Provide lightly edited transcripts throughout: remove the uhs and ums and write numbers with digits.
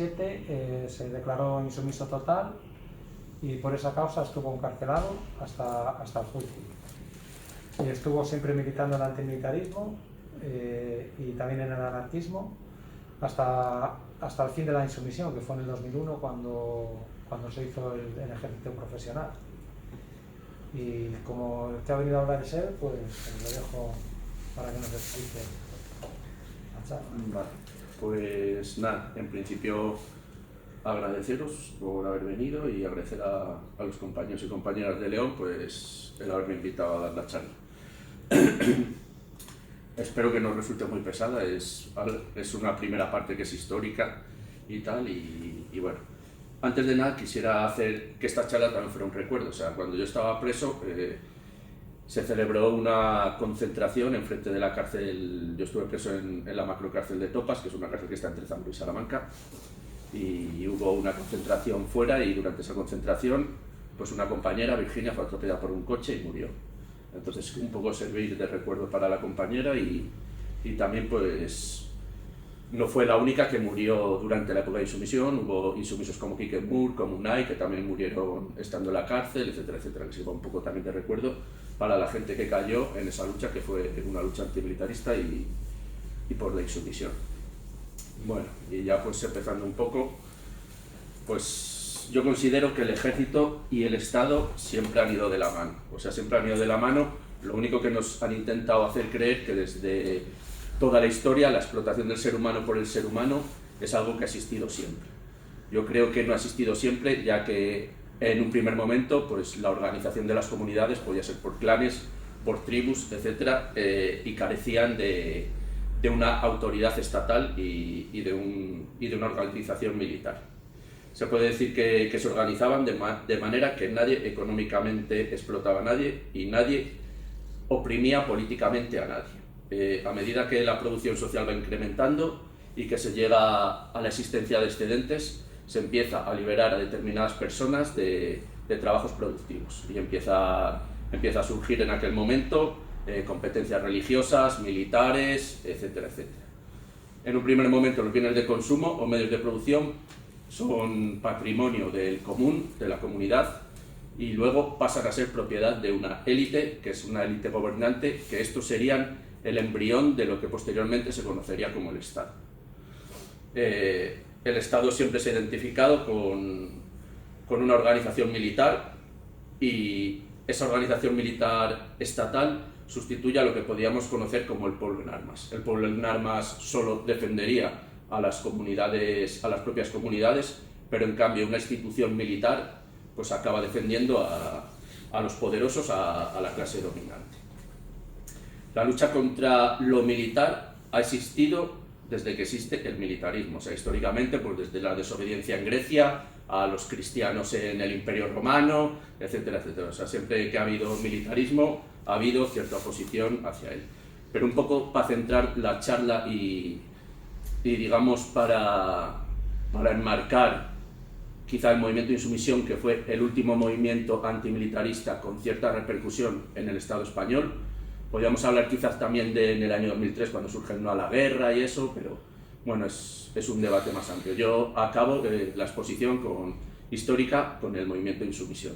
se declaró insumiso total y por esa causa estuvo encarcelado hasta el juicio. Y estuvo siempre militando en el antimilitarismo y también en el anarquismo hasta el fin de la insumisión, que fue en el 2001 cuando se hizo el ejército profesional. Y como te ha venido a hablar él, pues lo dejo para que nos explique la charla. Vale, pues nada, en principio agradeceros por haber venido y agradecer a los compañeros y compañeras de León pues el haberme invitado a dar la charla. Espero que no resulte muy pesada, es una primera parte que es histórica y tal, y bueno, antes de nada quisiera hacer que esta charla también fuera un recuerdo. O sea, cuando yo estaba preso se celebró una concentración enfrente de la cárcel. Yo estuve preso en la macrocárcel de Topas, que es una cárcel que está entre Zamora y Salamanca, y hubo una concentración fuera, y durante esa concentración pues una compañera, Virginia, fue atropellada por un coche y murió. Entonces un poco servir de recuerdo para la compañera, y también pues no fue la única que murió durante la época de insumisión. Hubo insumisos como Quique Moore, como Unai, que también murieron estando en la cárcel, etcétera, etcétera, que sirva un poco también de recuerdo para la gente que cayó en esa lucha, que fue una lucha antimilitarista y por la insumisión. Bueno, y ya pues empezando un poco, pues yo considero que el ejército y el Estado siempre han ido de la mano. O sea, siempre han ido de la mano. Lo único que nos han intentado hacer creer que desde toda la historia la explotación del ser humano por el ser humano es algo que ha existido siempre. Yo creo que no ha existido siempre, ya que en un primer momento pues la organización de las comunidades podía ser por clanes, por tribus, etcétera, y carecían de una autoridad estatal y de una organización militar. Se puede decir que se organizaban de manera que nadie económicamente explotaba a nadie y nadie oprimía políticamente a nadie. A medida que la producción social va incrementando y que se llega a la existencia de excedentes, se empieza a liberar a determinadas personas de trabajos productivos, y empieza a surgir en aquel momento competencias religiosas, militares, etcétera, etcétera. En un primer momento los bienes de consumo o medios de producción son patrimonio del común, de la comunidad, y luego pasan a ser propiedad de una élite, que es una élite gobernante, que estos serían el embrión de lo que posteriormente se conocería como el Estado. El Estado siempre se ha identificado con una organización militar, y esa organización militar estatal sustituye a lo que podíamos conocer como el pueblo en armas. El pueblo en armas solo defendería a las comunidades, a las propias comunidades, pero en cambio una institución militar pues acaba defendiendo a los poderosos, a la clase dominante. La lucha contra lo militar ha existido desde que existe el militarismo. O sea, históricamente, pues desde la desobediencia en Grecia a los cristianos en el Imperio Romano, etcétera, etcétera. O sea, siempre que ha habido militarismo ha habido cierta oposición hacia él. Pero un poco para centrar la charla y digamos para enmarcar quizá el movimiento de insumisión, que fue el último movimiento antimilitarista con cierta repercusión en el Estado español. Podríamos hablar quizás también en el año 2003, cuando surge el no a la guerra y eso, pero bueno, es un debate más amplio. Yo acabo la exposición histórica con el movimiento de insumisión.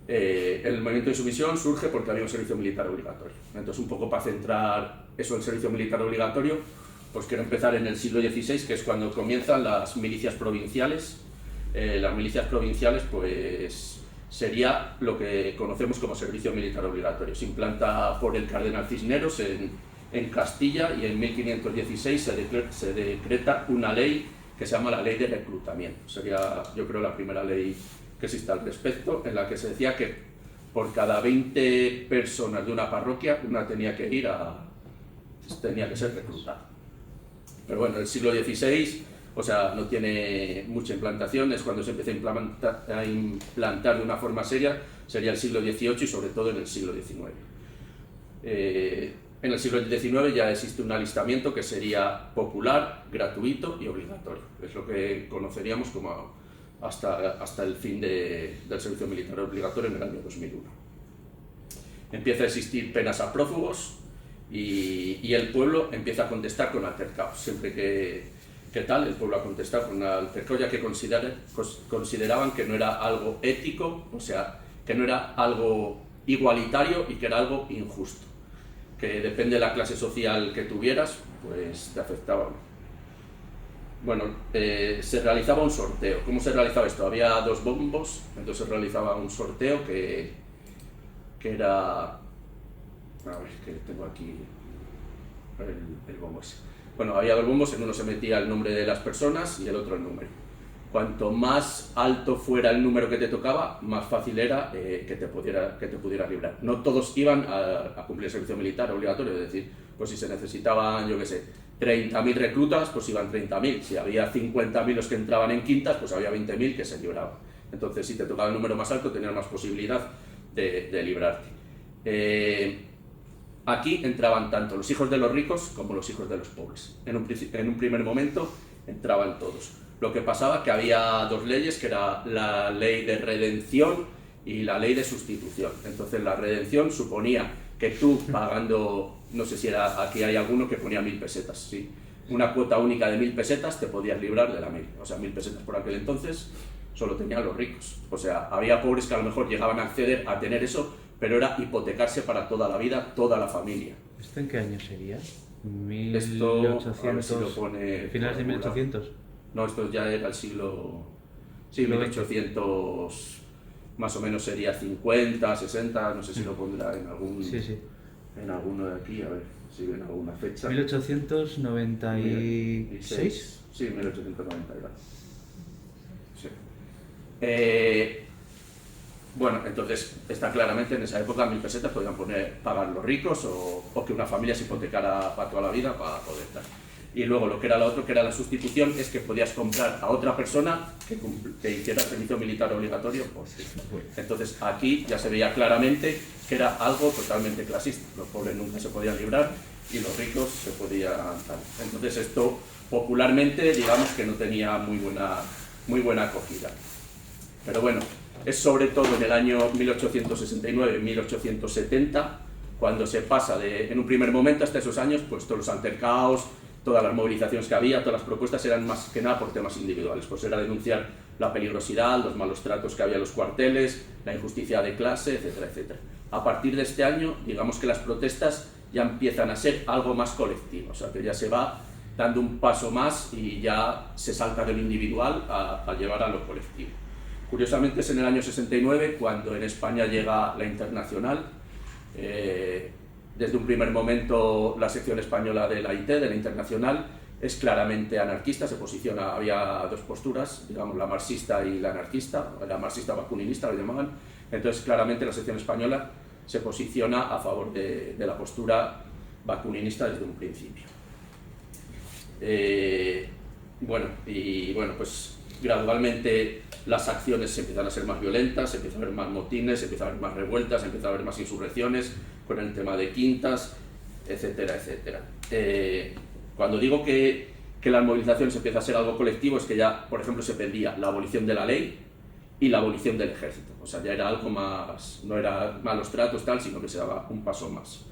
El movimiento de insumisión surge porque había un servicio militar obligatorio. Entonces, un poco para centrar eso del servicio militar obligatorio, pues quiero empezar en el siglo XVI, que es cuando comienzan las milicias provinciales. Las milicias provinciales, pues sería lo que conocemos como servicio militar obligatorio. Se implanta por el cardenal Cisneros en Castilla, y en 1516 se decreta una ley que se llama la Ley de Reclutamiento. Sería, yo creo, la primera ley que existe al respecto, en la que se decía que por cada 20 personas de una parroquia, una tenía que ser reclutada. Pero bueno, el siglo XVI, o sea, no tiene mucha implantación. Es cuando se empieza a implantar de una forma seria, sería el siglo XVIII y sobre todo en el siglo XIX. En el siglo XIX ya existe un alistamiento que sería popular, gratuito y obligatorio. Es lo que conoceríamos como hasta el fin del servicio militar obligatorio en el año 2001. Empieza a existir penas a prófugos, y el pueblo empieza a contestar con altercados. Siempre ¿qué tal? El pueblo ha contestado con una alpercoya que consideraban que no era algo ético, o sea, que no era algo igualitario y que era algo injusto, que depende de la clase social que tuvieras, pues te afectaba. Bueno, se realizaba un sorteo. ¿Cómo se realizaba esto? Había 2 bombos, entonces se realizaba un sorteo que era... A ver, que tengo aquí el bombo ese. Bueno, había 2 bombos, en uno se metía el nombre de las personas y el otro el número. Cuanto más alto fuera el número que te tocaba, más fácil era que te pudieras librar. No todos iban a cumplir el servicio militar obligatorio, es decir, pues si se necesitaban, yo qué sé, 30.000 reclutas, pues iban 30.000. Si había 50.000 los que entraban en quintas, pues había 20.000 que se libraban. Entonces, si te tocaba el número más alto, tenías más posibilidad de librarte. Aquí entraban tanto los hijos de los ricos como los hijos de los pobres. En un primer momento entraban todos. Lo que pasaba que había 2 leyes, que era la ley de redención y la ley de sustitución. Entonces la redención suponía que tú pagando, no sé si era, aquí hay alguno que ponía 1.000 pesetas, sí, una cuota única de 1.000 pesetas te podías librar de la ley. O sea, 1.000 pesetas por aquel entonces solo tenían los ricos. O sea, había pobres que a lo mejor llegaban a acceder a tener eso, pero era hipotecarse para toda la vida, toda la familia. ¿Esto en qué año sería? Esto, 1800... a ver si lo pone... ¿Finales de 1800? No, esto ya era el siglo... Sí, 1800, más o menos sería 50, 60, no sé si lo pondrá en algún... Sí, sí. En alguno de aquí, a ver si ven alguna fecha. 1896. Sí, 1892. Sí. Bueno, entonces está claramente en esa época 1.000 pesetas podían pagar los ricos o que una familia se hipotecara para toda la vida para poder dar. Y luego lo que era lo otro, que era la sustitución, es que podías comprar a otra persona que hiciera servicio militar obligatorio por sí. Entonces aquí ya se veía claramente que era algo totalmente clasista. Los pobres nunca se podían librar y los ricos se podían dar. Entonces esto popularmente digamos que no tenía muy buena acogida. Pero bueno, es sobre todo en el año 1869-1870 cuando se pasa en un primer momento hasta esos años, pues todos los altercados, todas las movilizaciones que había, todas las propuestas eran más que nada por temas individuales, pues era denunciar la peligrosidad, los malos tratos que había en los cuarteles, la injusticia de clase, etcétera, etcétera. A partir de este año, digamos que las protestas ya empiezan a ser algo más colectivo, o sea que ya se va dando un paso más y ya se salta de lo individual a llevar a lo colectivo. Curiosamente es en el año 69 cuando en España llega la Internacional. Desde un primer momento la sección española de la IT, de la Internacional, es claramente anarquista, se posiciona, había 2 posturas, digamos la marxista y la anarquista, la marxista bakuninista lo llamaban, entonces claramente la sección española se posiciona a favor de la postura bakuninista desde un principio. Bueno, pues gradualmente las acciones se empiezan a ser más violentas, se empieza a ver más motines, se empieza a ver más revueltas, se empieza a ver más insurrecciones con el tema de quintas, etcétera, etcétera. Cuando digo que las movilizaciones empieza a ser algo colectivo es que ya, por ejemplo, se pedía la abolición de la ley y la abolición del ejército. O sea, ya era algo más, no era malos tratos tal, sino que se daba un paso más.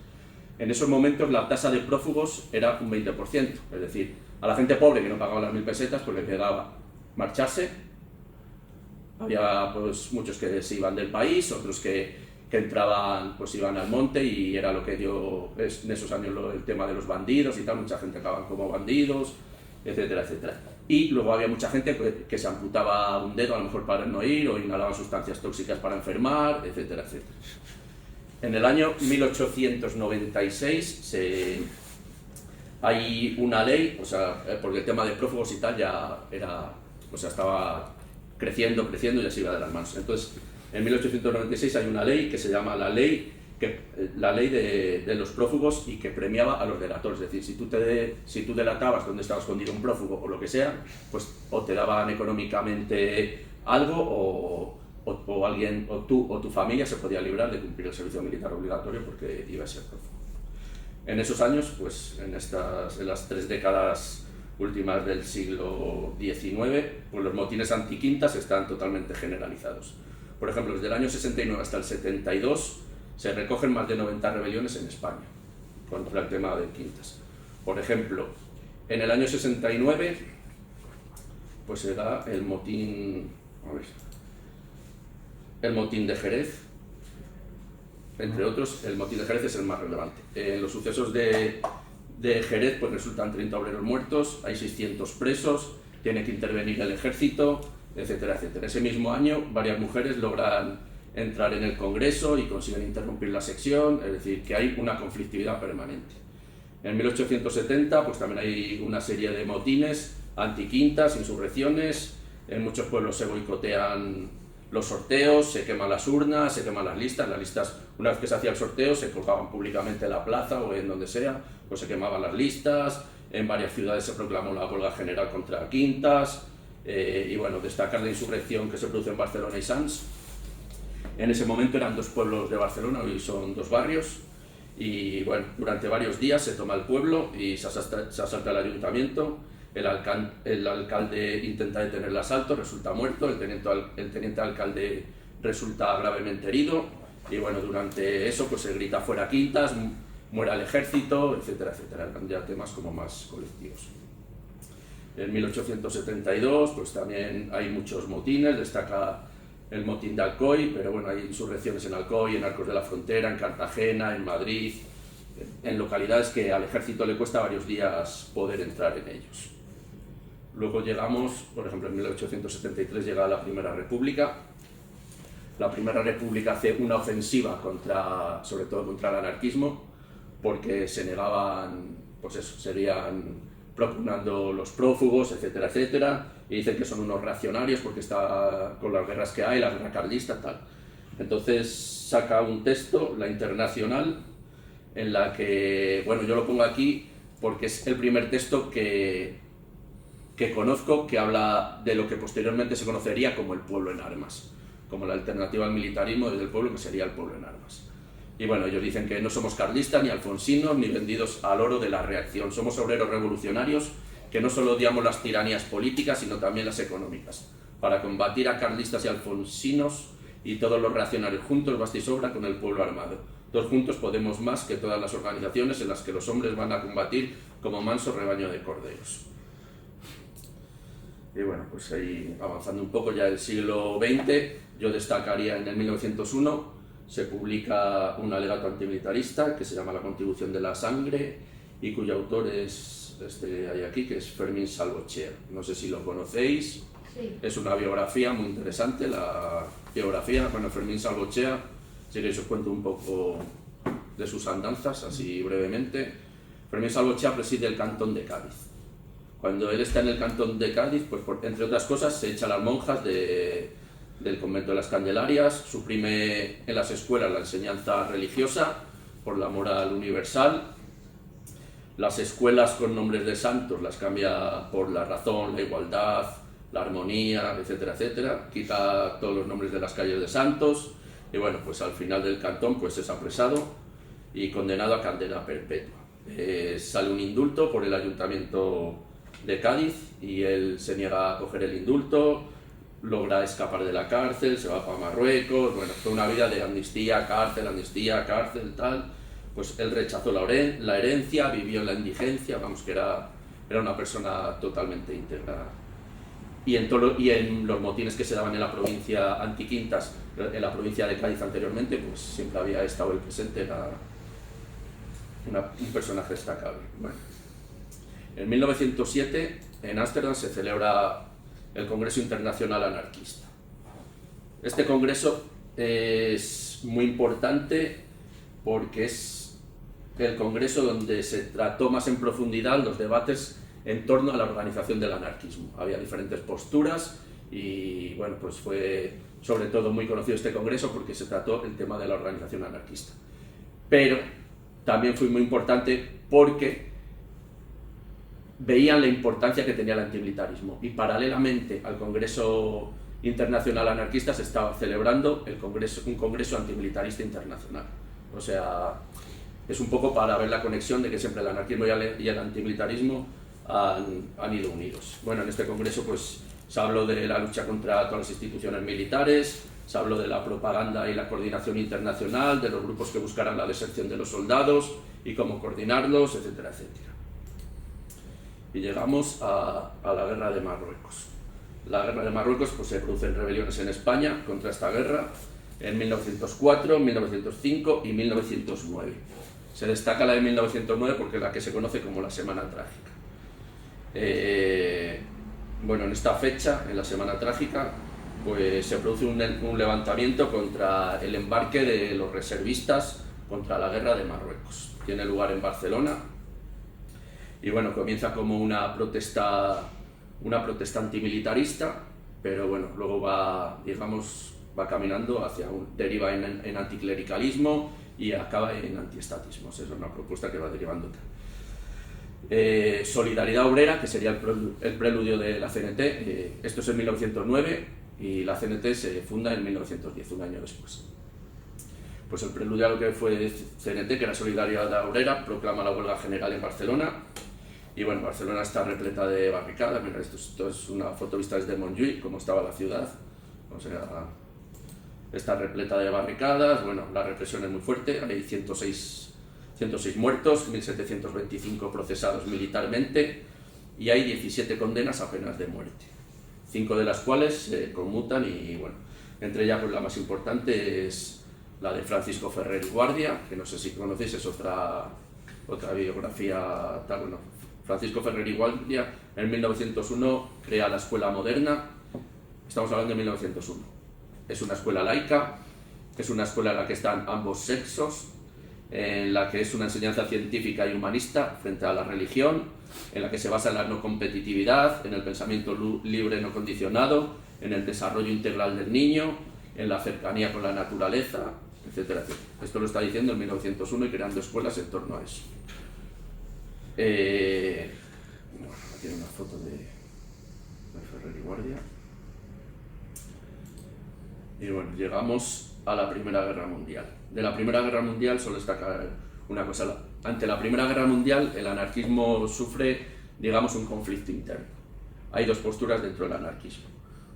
En esos momentos la tasa de prófugos era un 20%, es decir, a la gente pobre que no pagaba las 1.000 pesetas, pues le quedaba marcharse. Había pues muchos que se iban del país, otros que entraban, pues iban al monte y era lo que dio en esos años el tema de los bandidos y tal, mucha gente acababan como bandidos, etcétera, etcétera. Y luego había mucha gente que se amputaba un dedo a lo mejor para no ir o inhalaban sustancias tóxicas para enfermar, etcétera, etcétera. En el año 1896 hay una ley, o sea, porque el tema de prófugos y tal ya era, o sea, estaba creciendo y ya se iba de las manos. Entonces, en 1896 hay una ley que se llama la ley de los prófugos y que premiaba a los delatores. Es decir, si tú delatabas donde estaba escondido un prófugo o lo que sea, pues o te daban económicamente algo o alguien, o tú o tu familia se podía librar de cumplir el servicio militar obligatorio porque iba a ser prófugo. En esos años, pues en las 3 décadas últimas del siglo XIX, pues los motines antiquintas están totalmente generalizados. Por ejemplo, desde el año 69 hasta el 72 se recogen más de 90 rebeliones en España contra el tema de quintas. Por ejemplo, en el año 69 pues era el motín, a ver, el motín de Jerez, entre otros. El motín de Jerez es el más relevante. En los sucesos de Jerez pues resultan 30 obreros muertos, hay 600 presos, tiene que intervenir el ejército, etcétera, etcétera. Ese mismo año varias mujeres logran entrar en el Congreso y consiguen interrumpir la sección, es decir, que hay una conflictividad permanente. En 1870 pues también hay una serie de motines, antiquintas, insurrecciones, en muchos pueblos se boicotean los sorteos, se queman las urnas, se queman las listas, una vez que se hacía el sorteo se colgaban públicamente en la plaza o en donde sea, pues se quemaban las listas, en varias ciudades se proclamó la huelga general contra quintas, y bueno, destacar la insurrección que se produce en Barcelona y Sants. En ese momento eran 2 pueblos de Barcelona, hoy son 2 barrios, y bueno, durante varios días se toma el pueblo y se asalta el ayuntamiento. El alcalde intenta detener el asalto, resulta muerto, el teniente alcalde resulta gravemente herido, y bueno, durante eso pues se grita fuera quintas, muera el ejército, etcétera, etcétera, ya temas como más colectivos. En 1872 pues también hay muchos motines, destaca el motín de Alcoy, pero bueno, hay insurrecciones en Alcoy, en Arcos de la Frontera, en Cartagena, en Madrid, en localidades que al ejército le cuesta varios días poder entrar en ellos. Luego llegamos, por ejemplo, en 1873 llega la Primera República. La Primera República hace una ofensiva sobre todo contra el anarquismo, porque se negaban, pues eso, serían propugnando los prófugos, etcétera, etcétera, y dicen que son unos reaccionarios porque está con las guerras que hay, la guerra carlista, tal. Entonces saca un texto, la Internacional, en la que, bueno, yo lo pongo aquí porque es el primer texto que conozco que habla de lo que posteriormente se conocería como el pueblo en armas, como la alternativa al militarismo desde el pueblo, que sería el pueblo en armas. Y bueno, ellos dicen que no somos carlistas, ni alfonsinos, ni vendidos al oro de la reacción. Somos obreros revolucionarios que no solo odiamos las tiranías políticas, sino también las económicas. Para combatir a carlistas y alfonsinos y todos los reaccionarios juntos, basta y sobra con el pueblo armado. Todos juntos podemos más que todas las organizaciones en las que los hombres van a combatir como manso rebaño de corderos. Y bueno, pues ahí avanzando un poco ya el siglo XX, yo destacaría en el 1901, se publica un alegato antimilitarista que se llama La Contribución de la Sangre y cuyo autor es hay aquí, que es Fermín Salvochea. No sé si lo conocéis. Sí. Es una biografía muy interesante, la biografía. Bueno, Fermín Salvochea, si queréis os cuento un poco de sus andanzas, así brevemente. Fermín Salvochea preside el cantón de Cádiz. Cuando él está en el cantón de Cádiz, pues entre otras cosas, se echa a las monjas del convento de las Candelarias, suprime en las escuelas la enseñanza religiosa por la moral universal, las escuelas con nombres de santos las cambia por la razón, la igualdad, la armonía, etcétera, etcétera, quita todos los nombres de las calles de santos, y bueno, pues al final del cantón pues es apresado y condenado a cadena perpetua. Sale un indulto por el ayuntamiento de Cádiz y él se niega a coger el indulto, logra escapar de la cárcel, se va para Marruecos, bueno, fue una vida de amnistía, cárcel, tal. Pues él rechazó la herencia, vivió en la indigencia, vamos, que era una persona totalmente íntegra. Y en los motines que se daban en la provincia antiquintas, en la provincia de Cádiz anteriormente, pues siempre había estado él presente, era un personaje destacable. Bueno. En 1907, en Ámsterdam, se celebra el Congreso Internacional Anarquista. Este congreso es muy importante porque es el congreso donde se trató más en profundidad los debates en torno a la organización del anarquismo. Había diferentes posturas y bueno, pues fue sobre todo muy conocido este congreso porque se trató el tema de la organización anarquista. Pero también fue muy importante porque veían la importancia que tenía el antimilitarismo y paralelamente al Congreso Internacional Anarquista se estaba celebrando un congreso antimilitarista internacional. O sea, es un poco para ver la conexión de que siempre el anarquismo y el antimilitarismo han ido unidos. Bueno, en este congreso pues se habló de la lucha contra todas las instituciones militares, se habló de la propaganda y la coordinación internacional, de los grupos que buscaran la deserción de los soldados y cómo coordinarlos, etcétera, etcétera. Y llegamos a la guerra de Marruecos. la guerra de Marruecos, pues se producen rebeliones en España contra esta guerra en 1904, 1905 y 1909. Se destaca la de 1909 porque es la que se conoce como la Semana Trágica. Bueno, en esta fecha, en la Semana Trágica, pues se produce un levantamiento contra el embarque de los reservistas contra la guerra de Marruecos. Tiene lugar en Barcelona y bueno, comienza como una protesta antimilitarista, pero bueno, luego va caminando hacia deriva en anticlericalismo y acaba en antiestatismo. Esa es una propuesta que va derivando. Solidaridad Obrera, que sería el preludio de la CNT, esto es en 1909 y la CNT se funda en 1910, un año después. Pues el preludio a lo que fue CNT, que era Solidaridad Obrera, proclama la huelga general en Barcelona. Y bueno, Barcelona está repleta de barricadas. Mira, esto es una foto vista desde Montjuïc, cómo estaba la ciudad. O sea, está repleta de barricadas. Bueno, la represión es muy fuerte. Hay 106 muertos, 1.725 procesados militarmente y hay 17 condenas a penas de muerte. 5 de las cuales se conmutan y bueno, entre ellas pues, la más importante es la de Francisco Ferrer y Guardia, que no sé si conocéis, es otra biografía tal, bueno. Francisco Ferrer y Guardia en 1901 crea la Escuela Moderna, estamos hablando de 1901. Es una escuela laica, es una escuela en la que están ambos sexos, en la que es una enseñanza científica y humanista frente a la religión, en la que se basa en la no competitividad, en el pensamiento libre no condicionado, en el desarrollo integral del niño, en la cercanía con la naturaleza, etcétera, etcétera. Esto lo está diciendo en 1901 y creando escuelas en torno a eso. Bueno, aquí hay una foto de Ferrer y Guardia. Y bueno, llegamos a la Primera Guerra Mundial. De la Primera Guerra Mundial solo destacar una cosa. Ante la Primera Guerra Mundial el anarquismo sufre, digamos, un conflicto interno. Hay dos posturas dentro del anarquismo.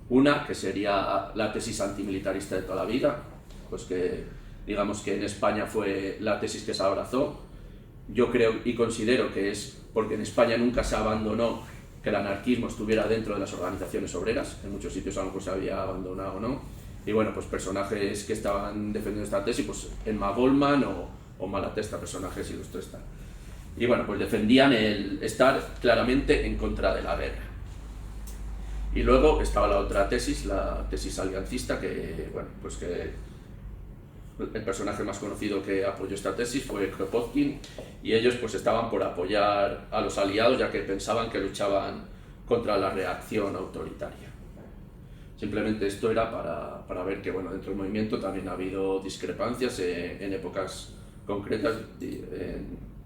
Una, que sería la tesis antimilitarista de toda la vida, pues que digamos que en España fue la tesis que se abrazó. Yo creo y considero que es porque en España nunca se abandonó que el anarquismo estuviera dentro de las organizaciones obreras. En muchos sitios a lo mejor se había abandonado o no. Y bueno, pues personajes que estaban defendiendo esta tesis, pues Emma Goldman o Malatesta, personajes ilustres. Y bueno, pues defendían el estar claramente en contra de la guerra. Y luego estaba la otra tesis, la tesis aliancista, que bueno, pues que el personaje más conocido que apoyó esta tesis fue Kropotkin, y ellos pues estaban por apoyar a los aliados, ya que pensaban que luchaban contra la reacción autoritaria. Simplemente esto era para ver que bueno, dentro del movimiento también ha habido discrepancias en épocas concretas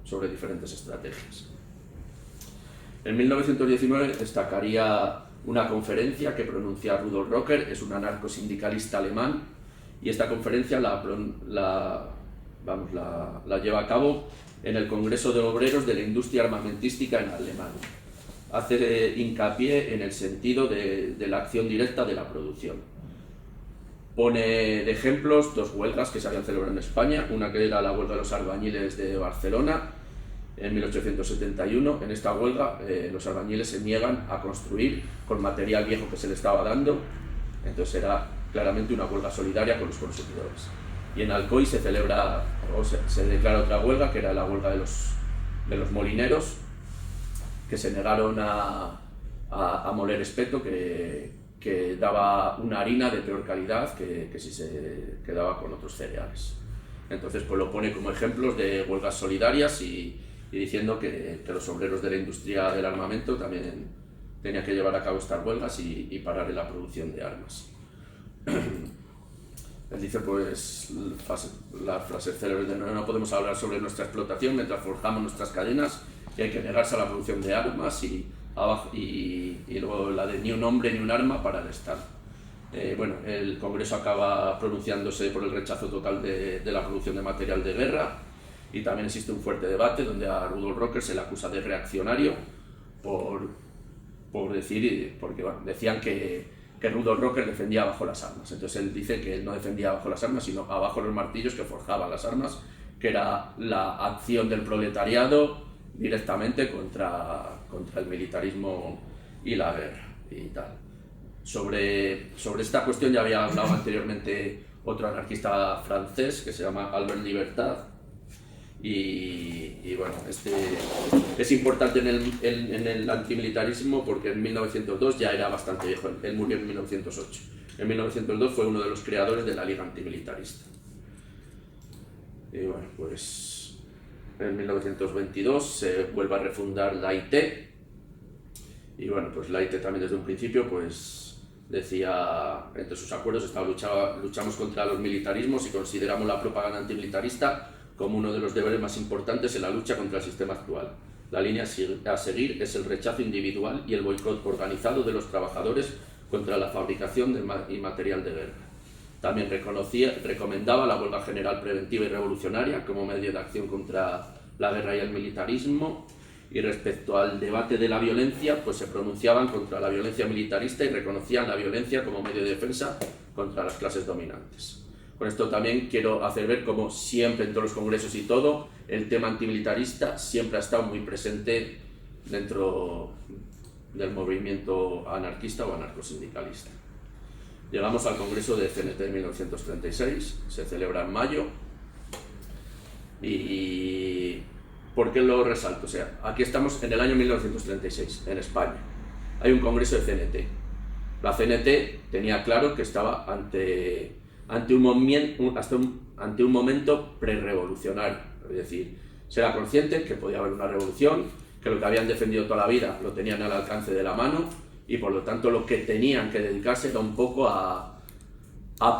sobre diferentes estrategias. En 1919 destacaría una conferencia que pronuncia Rudolf Rocker, es un anarcosindicalista alemán, y esta conferencia la lleva a cabo en el Congreso de Obreros de la Industria Armamentística en Alemania. Hace hincapié en el sentido de la acción directa de la producción. Pone de ejemplos dos huelgas que se habían celebrado en España, una que era la huelga de los albañiles de Barcelona en 1871. En esta huelga los albañiles se niegan a construir con material viejo que se les estaba dando, entonces era claramente una huelga solidaria con los consumidores. Y en Alcoy se celebra o se declara otra huelga, que era la huelga de los molineros, que se negaron a moler espeto, que daba una harina de peor calidad que si se quedaba con otros cereales. Entonces pues lo pone como ejemplos de huelgas solidarias y diciendo que los obreros de la industria del armamento también tenían que llevar a cabo estas huelgas y parar en la producción de armas. Él dice pues las frases célebres de no podemos hablar sobre nuestra explotación mientras forjamos nuestras cadenas, y hay que negarse a la producción de armas, y luego la de ni un hombre ni un arma para el Estado. Bueno, el Congreso acaba pronunciándose por el rechazo total de la producción de material de guerra, y también existe un fuerte debate donde a Rudolf Rocker se le acusa de reaccionario por decir, porque bueno, decían que Rudolf Rocker defendía abajo las armas. Entonces él dice que él no defendía abajo las armas, sino abajo los martillos que forjaban las armas, que era la acción del proletariado directamente contra el militarismo y la guerra y tal. Sobre esta cuestión ya había hablado anteriormente otro anarquista francés que se llama Albert Libertad, y bueno, este es importante en el antimilitarismo porque en 1902 ya era bastante viejo, él murió en 1908. En 1902 fue uno de los creadores de la Liga Antimilitarista. Y bueno, pues en 1922 se vuelve a refundar la IT, y bueno, pues la IT también desde un principio pues decía, entre sus acuerdos luchamos contra los militarismos y consideramos la propaganda antimilitarista como uno de los deberes más importantes en la lucha contra el sistema actual. La línea a seguir es el rechazo individual y el boicot organizado de los trabajadores contra la fabricación y material de guerra. También recomendaba la huelga general preventiva y revolucionaria como medio de acción contra la guerra y el militarismo, y respecto al debate de la violencia, pues se pronunciaban contra la violencia militarista y reconocían la violencia como medio de defensa contra las clases dominantes. Con esto también quiero hacer ver cómo siempre en todos los congresos y todo, el tema antimilitarista siempre ha estado muy presente dentro del movimiento anarquista o anarcosindicalista. Llegamos al congreso de CNT de 1936, se celebra en mayo, y ¿por qué lo resalto? O sea, aquí estamos en el año 1936, en España. Hay un congreso de CNT. La CNT tenía claro que estaba ante un momento prerevolucionario, es decir, se era consciente que podía haber una revolución, que lo que habían defendido toda la vida lo tenían al alcance de la mano, y por lo tanto lo que tenían que dedicarse era un poco a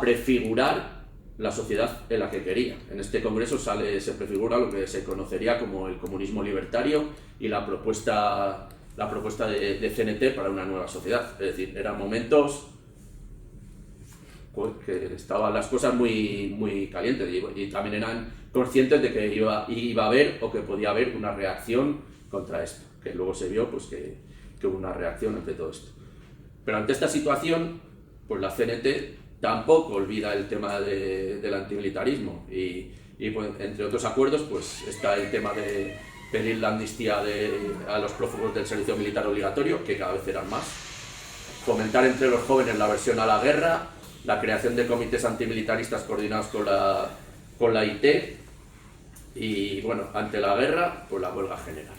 prefigurar la sociedad en la que querían. En este congreso se prefigura lo que se conocería como el comunismo libertario y la propuesta de CNT para una nueva sociedad. Es decir, eran momentos que estaban las cosas muy calientes, y también eran conscientes de que iba a haber o que podía haber una reacción contra esto, que luego se vio pues que hubo una reacción ante todo esto. Pero ante esta situación, pues la CNT tampoco olvida el tema del antimilitarismo, y pues, entre otros acuerdos pues está el tema de pedir la amnistía a los prófugos del servicio militar obligatorio, que cada vez eran más, fomentar entre los jóvenes la aversión a la guerra, la creación de comités antimilitaristas coordinados con la IT, y bueno, ante la guerra, pues la huelga general.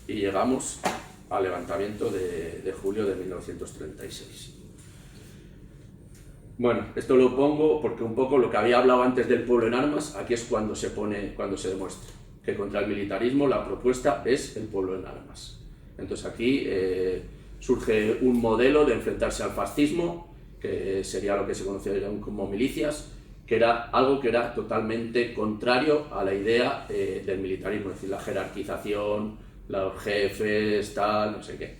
Y llegamos al levantamiento de julio de 1936. Bueno, esto lo pongo porque un poco lo que había hablado antes del pueblo en armas, aquí es cuando se demuestra que contra el militarismo la propuesta es el pueblo en armas. Entonces aquí surge un modelo de enfrentarse al fascismo, que sería lo que se conocerían como milicias, que era algo que era totalmente contrario a la idea del militarismo, es decir, la jerarquización, los jefes, tal, no sé qué.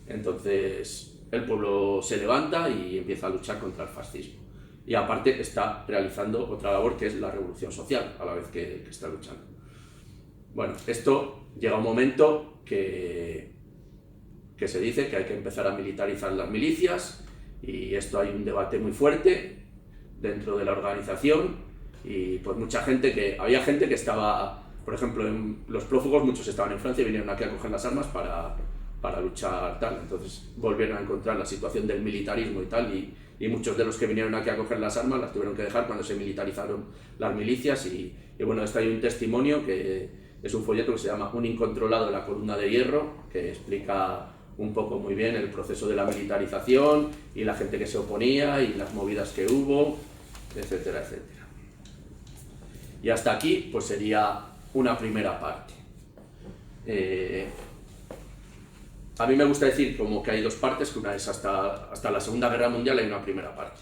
Entonces el pueblo se levanta y empieza a luchar contra el fascismo. Y aparte está realizando otra labor, que es la revolución social, a la vez que está luchando. Bueno, esto llega un momento que se dice que hay que empezar a militarizar las milicias, y esto hay un debate muy fuerte dentro de la organización, y pues había gente que estaba, por ejemplo, en los prófugos, muchos estaban en Francia y vinieron aquí a coger las armas para luchar tal, entonces volvieron a encontrar la situación del militarismo y tal, y muchos de los que vinieron aquí a coger las armas las tuvieron que dejar cuando se militarizaron las milicias, y bueno, esto hay un testimonio que es un folleto que se llama Un incontrolado de la columna de hierro, que explica un poco muy bien el proceso de la militarización y la gente que se oponía y las movidas que hubo, etcétera, etcétera. Y hasta aquí pues sería una primera parte. A mí me gusta decir como que hay dos partes, que una es hasta la Segunda Guerra Mundial hay una primera parte.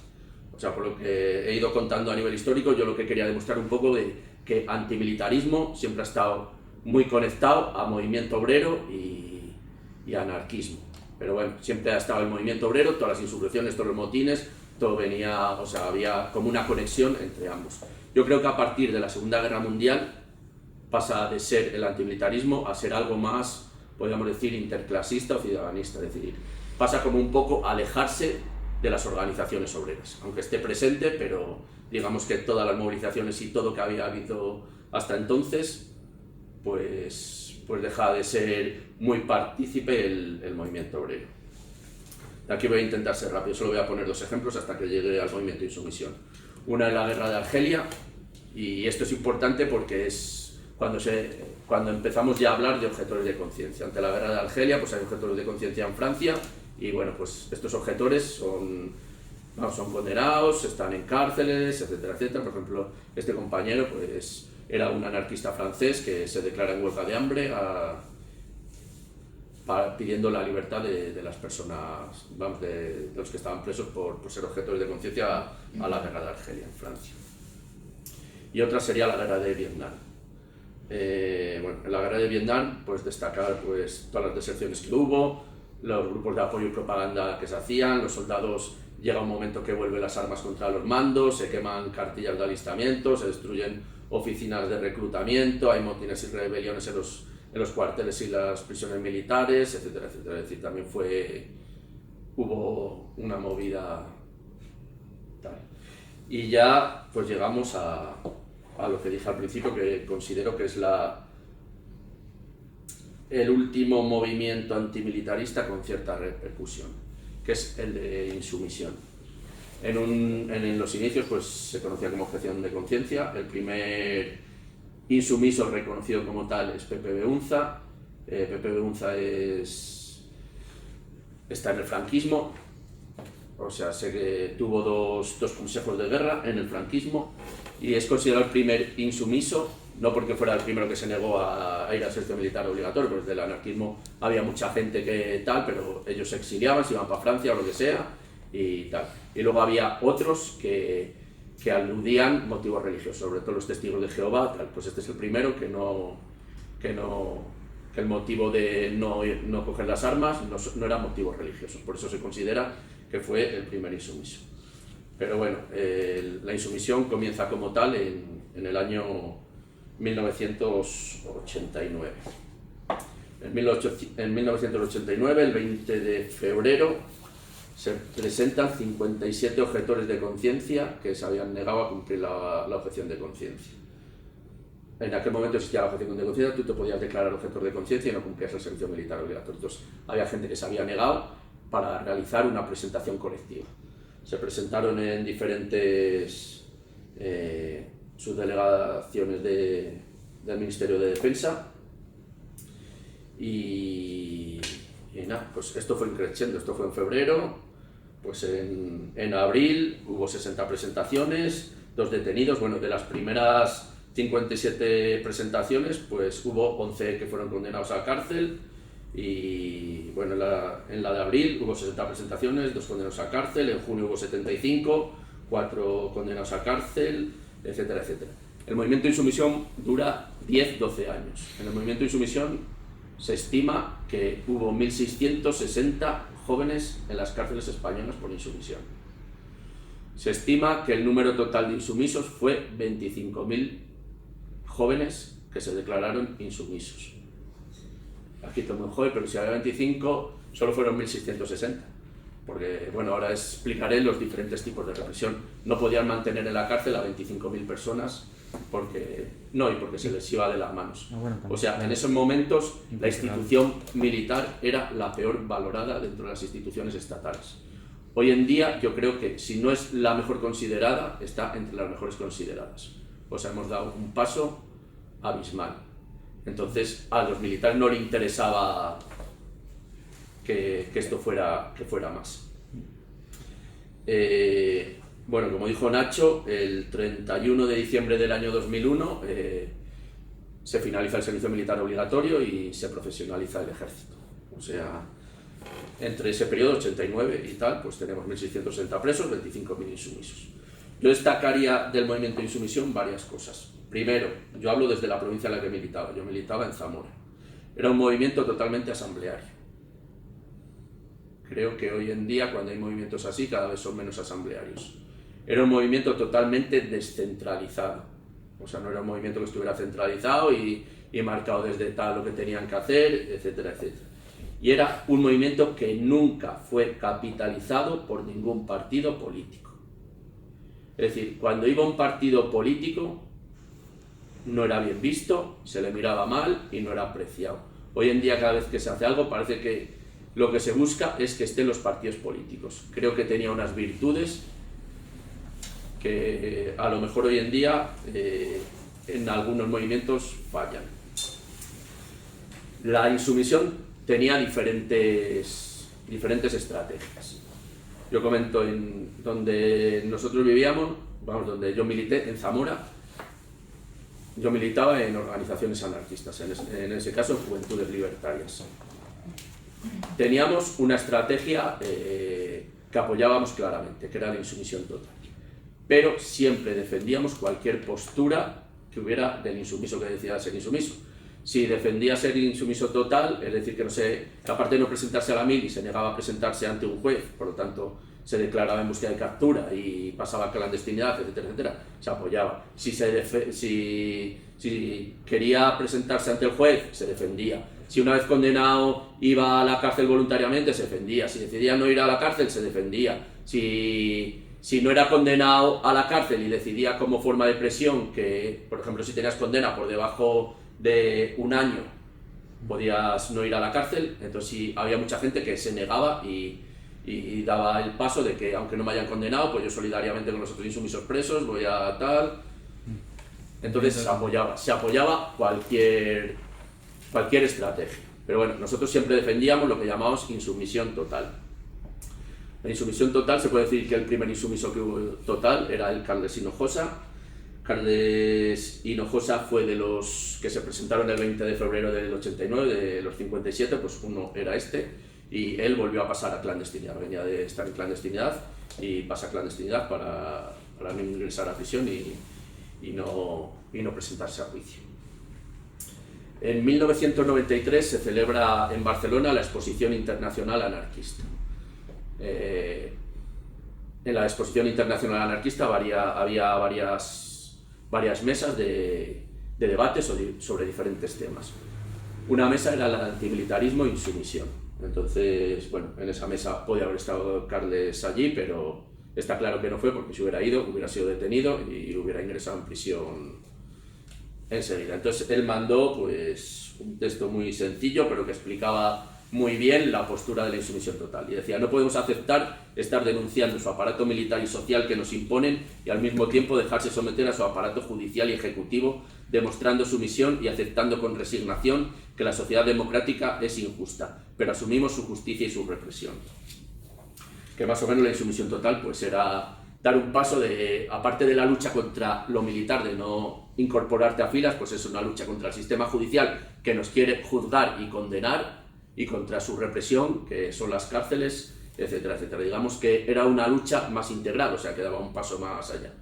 O sea, por lo que he ido contando a nivel histórico, yo lo que quería demostrar un poco de que antimilitarismo siempre ha estado muy conectado a movimiento obrero y anarquismo. Pero bueno, siempre ha estado el movimiento obrero, todas las insurrecciones, todos los motines, todo venía, o sea, había como una conexión entre ambos. Yo creo que a partir de la Segunda Guerra Mundial pasa de ser el antimilitarismo a ser algo más, podríamos decir, interclasista o ciudadanista, es decir, pasa como un poco a alejarse de las organizaciones obreras, aunque esté presente, pero digamos que todas las movilizaciones y todo que había habido hasta entonces, pues deja de ser muy partícipe el movimiento obrero. Aquí voy a intentar ser rápido, solo voy a poner 2 ejemplos hasta que llegue al movimiento de insumisión. Una es la guerra de Argelia, y esto es importante porque es cuando empezamos ya a hablar de objetores de conciencia. Ante la guerra de Argelia, pues hay objetores de conciencia en Francia, y bueno, pues estos objetores son condenados, están en cárceles, etcétera, etcétera. Por ejemplo, este compañero pues era un anarquista francés que se declara en huelga de hambre pidiendo la libertad de las personas, de los que estaban presos por ser objetores de conciencia a la guerra de Argelia en Francia. Y otra sería la guerra de Vietnam. Bueno, en la guerra de Vietnam, pues destacar pues todas las deserciones que hubo, los grupos de apoyo y propaganda que se hacían, los soldados, llega un momento que vuelven las armas contra los mandos, se queman cartillas de alistamiento, se destruyen oficinas de reclutamiento, hay motines y rebeliones en los cuarteles y las prisiones militares, etcétera, etcétera. Es decir, también hubo una movida tal. Y ya pues llegamos a lo que dije al principio, que considero que es el último movimiento antimilitarista con cierta repercusión, que es el de insumisión. En los inicios pues se conocía como objeción de conciencia. El primer insumiso reconocido como tal es Pepe Beunza. Pepe Beunza está en el franquismo, o sea, sé que tuvo dos consejos de guerra en el franquismo, y es considerado el primer insumiso, no porque fuera el primero que se negó a ir al servicio militar obligatorio, porque desde el anarquismo había mucha gente que tal, pero ellos se exiliaban, se iban para Francia o lo que sea, y tal. Y luego había otros que aludían motivos religiosos, sobre todo los testigos de Jehová, tal. Pues este es el primero que el motivo de no coger las armas no eran motivos religiosos, por eso se considera que fue el primer insumiso. Pero bueno, la insumisión comienza como tal en el año 1989. En 1989, el 20 de febrero, se presentan 57 objetores de conciencia que se habían negado a cumplir la objeción de conciencia. En aquel momento existía la objeción de conciencia, tú te podías declarar objetor de conciencia y no cumplías el servicio militar obligatorio. Entonces, había gente que se había negado para realizar una presentación colectiva. Se presentaron en diferentes subdelegaciones del Ministerio de Defensa y nada, pues esto fue increciendo, esto fue en febrero, pues en abril hubo 60 presentaciones, 2 detenidos. Bueno, de las primeras 57 presentaciones, pues hubo 11 que fueron condenados a cárcel, y bueno, en la de abril hubo 60 presentaciones, 2 condenados a cárcel, en junio hubo 75, 4 condenados a cárcel, etcétera, etcétera. El movimiento de insumisión dura 10-12 años. En el movimiento de insumisión se estima que hubo 1.660 jóvenes en las cárceles españolas por insumisión. Se estima que el número total de insumisos fue 25.000 jóvenes que se declararon insumisos. Aquí todo muy joven, pero si había 25, solo fueron 1.660. Porque, bueno, ahora explicaré los diferentes tipos de represión. No podían mantener en la cárcel a 25.000 personas porque se les iba de las manos. O sea, en esos momentos la institución militar era la peor valorada dentro de las instituciones estatales. Hoy en día yo creo que si no es la mejor considerada, está entre las mejores consideradas. O sea, hemos dado un paso abismal. Entonces a los militares no les interesaba que esto fuera más. Bueno, como dijo Nacho, el 31 de diciembre del año 2001 se finaliza el servicio militar obligatorio y se profesionaliza el ejército. O sea, entre ese periodo, 89 y tal, pues tenemos 1.660 presos, 25.000 insumisos. Yo destacaría del movimiento de insumisión varias cosas. Primero, yo hablo desde la provincia en la que militaba. Yo militaba en Zamora. Era un movimiento totalmente asambleario. Creo que hoy en día, cuando hay movimientos así, cada vez son menos asamblearios. Era un movimiento totalmente descentralizado. O sea, no era un movimiento que estuviera centralizado y marcado desde tal lo que tenían que hacer, etcétera, etcétera. Y era un movimiento que nunca fue capitalizado por ningún partido político. Es decir, cuando iba un partido político, no era bien visto, se le miraba mal y no era apreciado. Hoy en día, cada vez que se hace algo, parece que lo que se busca es que estén los partidos políticos. Creo que tenía unas virtudes que a lo mejor hoy en día en algunos movimientos fallan. La insumisión tenía diferentes estrategias. Yo comento en donde nosotros vivíamos, donde yo milité, en Zamora. Yo militaba en organizaciones anarquistas, en ese caso Juventudes Libertarias. Teníamos una estrategia que apoyábamos claramente, que era la insumisión total. Pero siempre defendíamos cualquier postura que hubiera del insumiso que decía ser insumiso. Si defendía ser insumiso total, es decir, que aparte de no presentarse a la mili, se negaba a presentarse ante un juez, por lo tanto se declaraba en búsqueda de captura y pasaba a clandestinidad, etcétera, etcétera, se apoyaba. Si quería presentarse ante el juez, se defendía. Si una vez condenado iba a la cárcel voluntariamente, se defendía. Si decidía no ir a la cárcel, se defendía. Si no era condenado a la cárcel y decidía como forma de presión que, por ejemplo, si tenías condena por debajo de un año, podías no ir a la cárcel, entonces sí, había mucha gente que se negaba y daba el paso de que, aunque no me hayan condenado, pues yo solidariamente con los otros insumisos presos voy a tal. Entonces se apoyaba cualquier estrategia. Pero bueno, nosotros siempre defendíamos lo que llamamos insumisión total. La insumisión total, se puede decir que el primer insumiso que hubo total era el Carles Hinojosa. Carles Hinojosa fue de los que se presentaron el 20 de febrero del 89, de los 57, pues uno era este, y él volvió a pasar a clandestinidad. Venía de estar en clandestinidad y pasa a clandestinidad para no ingresar a prisión y no presentarse a juicio. En 1993 se celebra en Barcelona la Exposición Internacional Anarquista. En la Exposición Internacional Anarquista había varias mesas de debate sobre diferentes temas. Una mesa era el antimilitarismo e insumisión. Entonces, bueno, en esa mesa podía haber estado Carles allí, pero está claro que no fue, porque si hubiera ido, hubiera sido detenido y hubiera ingresado en prisión enseguida. Entonces él mandó pues un texto muy sencillo, pero que explicaba muy bien la postura de la insumisión total. Y decía: no podemos aceptar estar denunciando su aparato militar y social que nos imponen y al mismo tiempo dejarse someter a su aparato judicial y ejecutivo, demostrando sumisión y aceptando con resignación que la sociedad democrática es injusta, pero asumimos su justicia y su represión. Que más o menos la insumisión total pues era dar un paso de, aparte de la lucha contra lo militar, de no incorporarte a filas, pues es una lucha contra el sistema judicial que nos quiere juzgar y condenar, y contra su represión, que son las cárceles, etcétera, etcétera. Digamos que era una lucha más integral, o sea, que daba un paso más allá.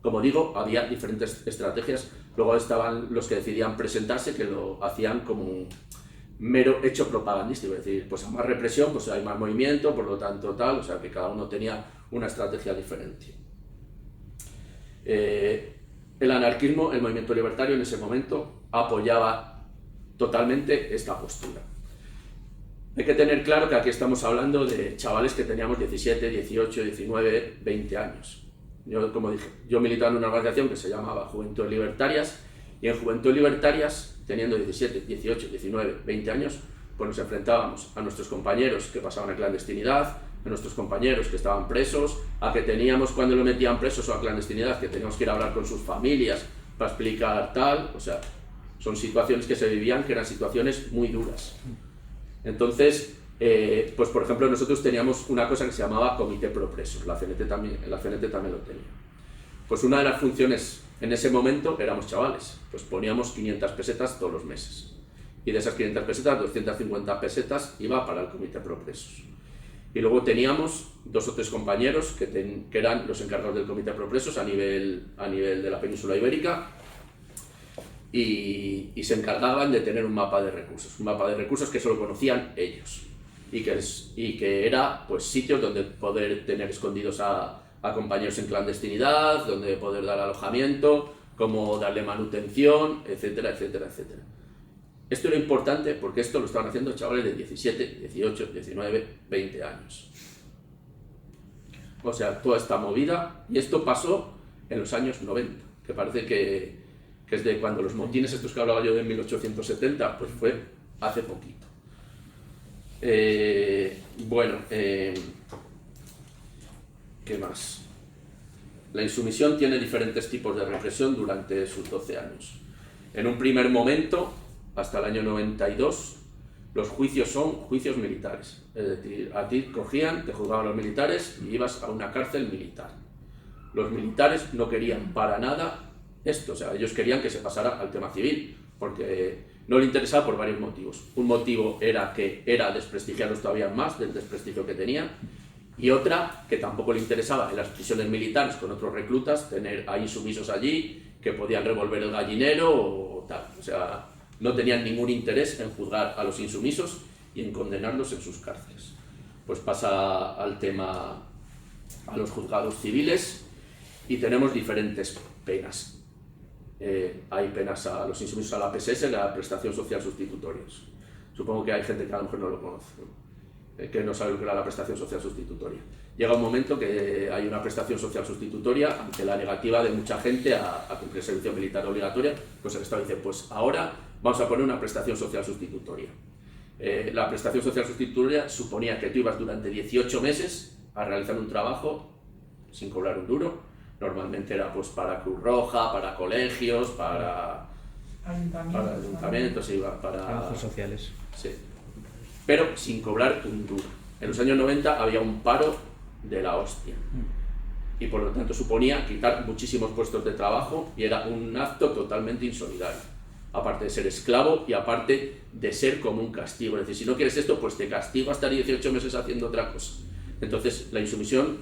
Como digo, había diferentes estrategias. Luego estaban los que decidían presentarse, que lo hacían como un mero hecho propagandístico, es decir, pues a más represión, pues hay más movimiento, por lo tanto tal, o sea, que cada uno tenía una estrategia diferente. El anarquismo, el movimiento libertario en ese momento apoyaba totalmente esta postura. Hay que tener claro que aquí estamos hablando de chavales que teníamos 17, 18, 19, 20 años. Yo, como dije, yo militaba en una organización que se llamaba Juventudes Libertarias, y en Juventudes Libertarias, teniendo 17, 18, 19, 20 años, pues nos enfrentábamos a nuestros compañeros que pasaban a clandestinidad, a nuestros compañeros que estaban presos, a que teníamos, cuando lo metían presos o a clandestinidad, que teníamos que ir a hablar con sus familias para explicar tal, o sea, son situaciones que se vivían, que eran situaciones muy duras. Entonces, pues por ejemplo, nosotros teníamos una cosa que se llamaba Comité Pro Presos, la CNT también lo tenía. Pues una de las funciones en ese momento, éramos chavales, pues poníamos 500 pesetas todos los meses. Y de esas 500 pesetas, 250 pesetas iba para el Comité Pro Presos. Y luego teníamos 2 o 3 compañeros que eran los encargados del Comité Pro Presos a nivel de la península ibérica, y se encargaban de tener un mapa de recursos que solo conocían ellos, y que era pues sitios donde poder tener escondidos a compañeros en clandestinidad, donde poder dar alojamiento, cómo darle manutención, etcétera, etcétera, etcétera. Esto era importante porque esto lo estaban haciendo chavales de 17, 18, 19, 20 años. O sea, toda esta movida, y esto pasó en los años 90, que parece que es de cuando los motines estos que hablaba yo de 1870, pues fue hace poquito. Bueno, ¿qué más? La insumisión tiene diferentes tipos de represión durante sus 12 años. En un primer momento, hasta el año 92, los juicios son juicios militares. Es decir, a ti cogían, te juzgaban los militares y ibas a una cárcel militar. Los militares no querían para nada esto, o sea, ellos querían que se pasara al tema civil, porque no le interesaba por varios motivos. Un motivo era que era desprestigiarlos todavía más del desprestigio que tenían, y otra, que tampoco le interesaba en las prisiones militares con otros reclutas tener a insumisos allí que podían revolver el gallinero o tal. O sea, no tenían ningún interés en juzgar a los insumisos y en condenarlos en sus cárceles. Pues pasa al tema, a los juzgados civiles, y tenemos diferentes penas. Hay penas a los insumisos a la PSS, la prestación social sustitutoria. Supongo que hay gente que a lo mejor no lo conoce, ¿no? Que no sabe lo que era la prestación social sustitutoria. Llega un momento que hay una prestación social sustitutoria ante la negativa de mucha gente a cumplir el servicio militar obligatorio, pues el Estado dice, pues ahora vamos a poner una prestación social sustitutoria. La prestación social sustitutoria suponía que tú ibas durante 18 meses a realizar un trabajo sin cobrar un duro. Normalmente era pues para Cruz Roja, para colegios, para ayuntamientos, para trabajos sociales. Sí. Pero sin cobrar un duro. En los años 90 había un paro de la hostia. Y por lo tanto suponía quitar muchísimos puestos de trabajo y era un acto totalmente insolidario. Aparte de ser esclavo y aparte de ser como un castigo. Es decir, si no quieres esto, pues te castigo hasta 18 meses haciendo otra cosa. Entonces la insumisión,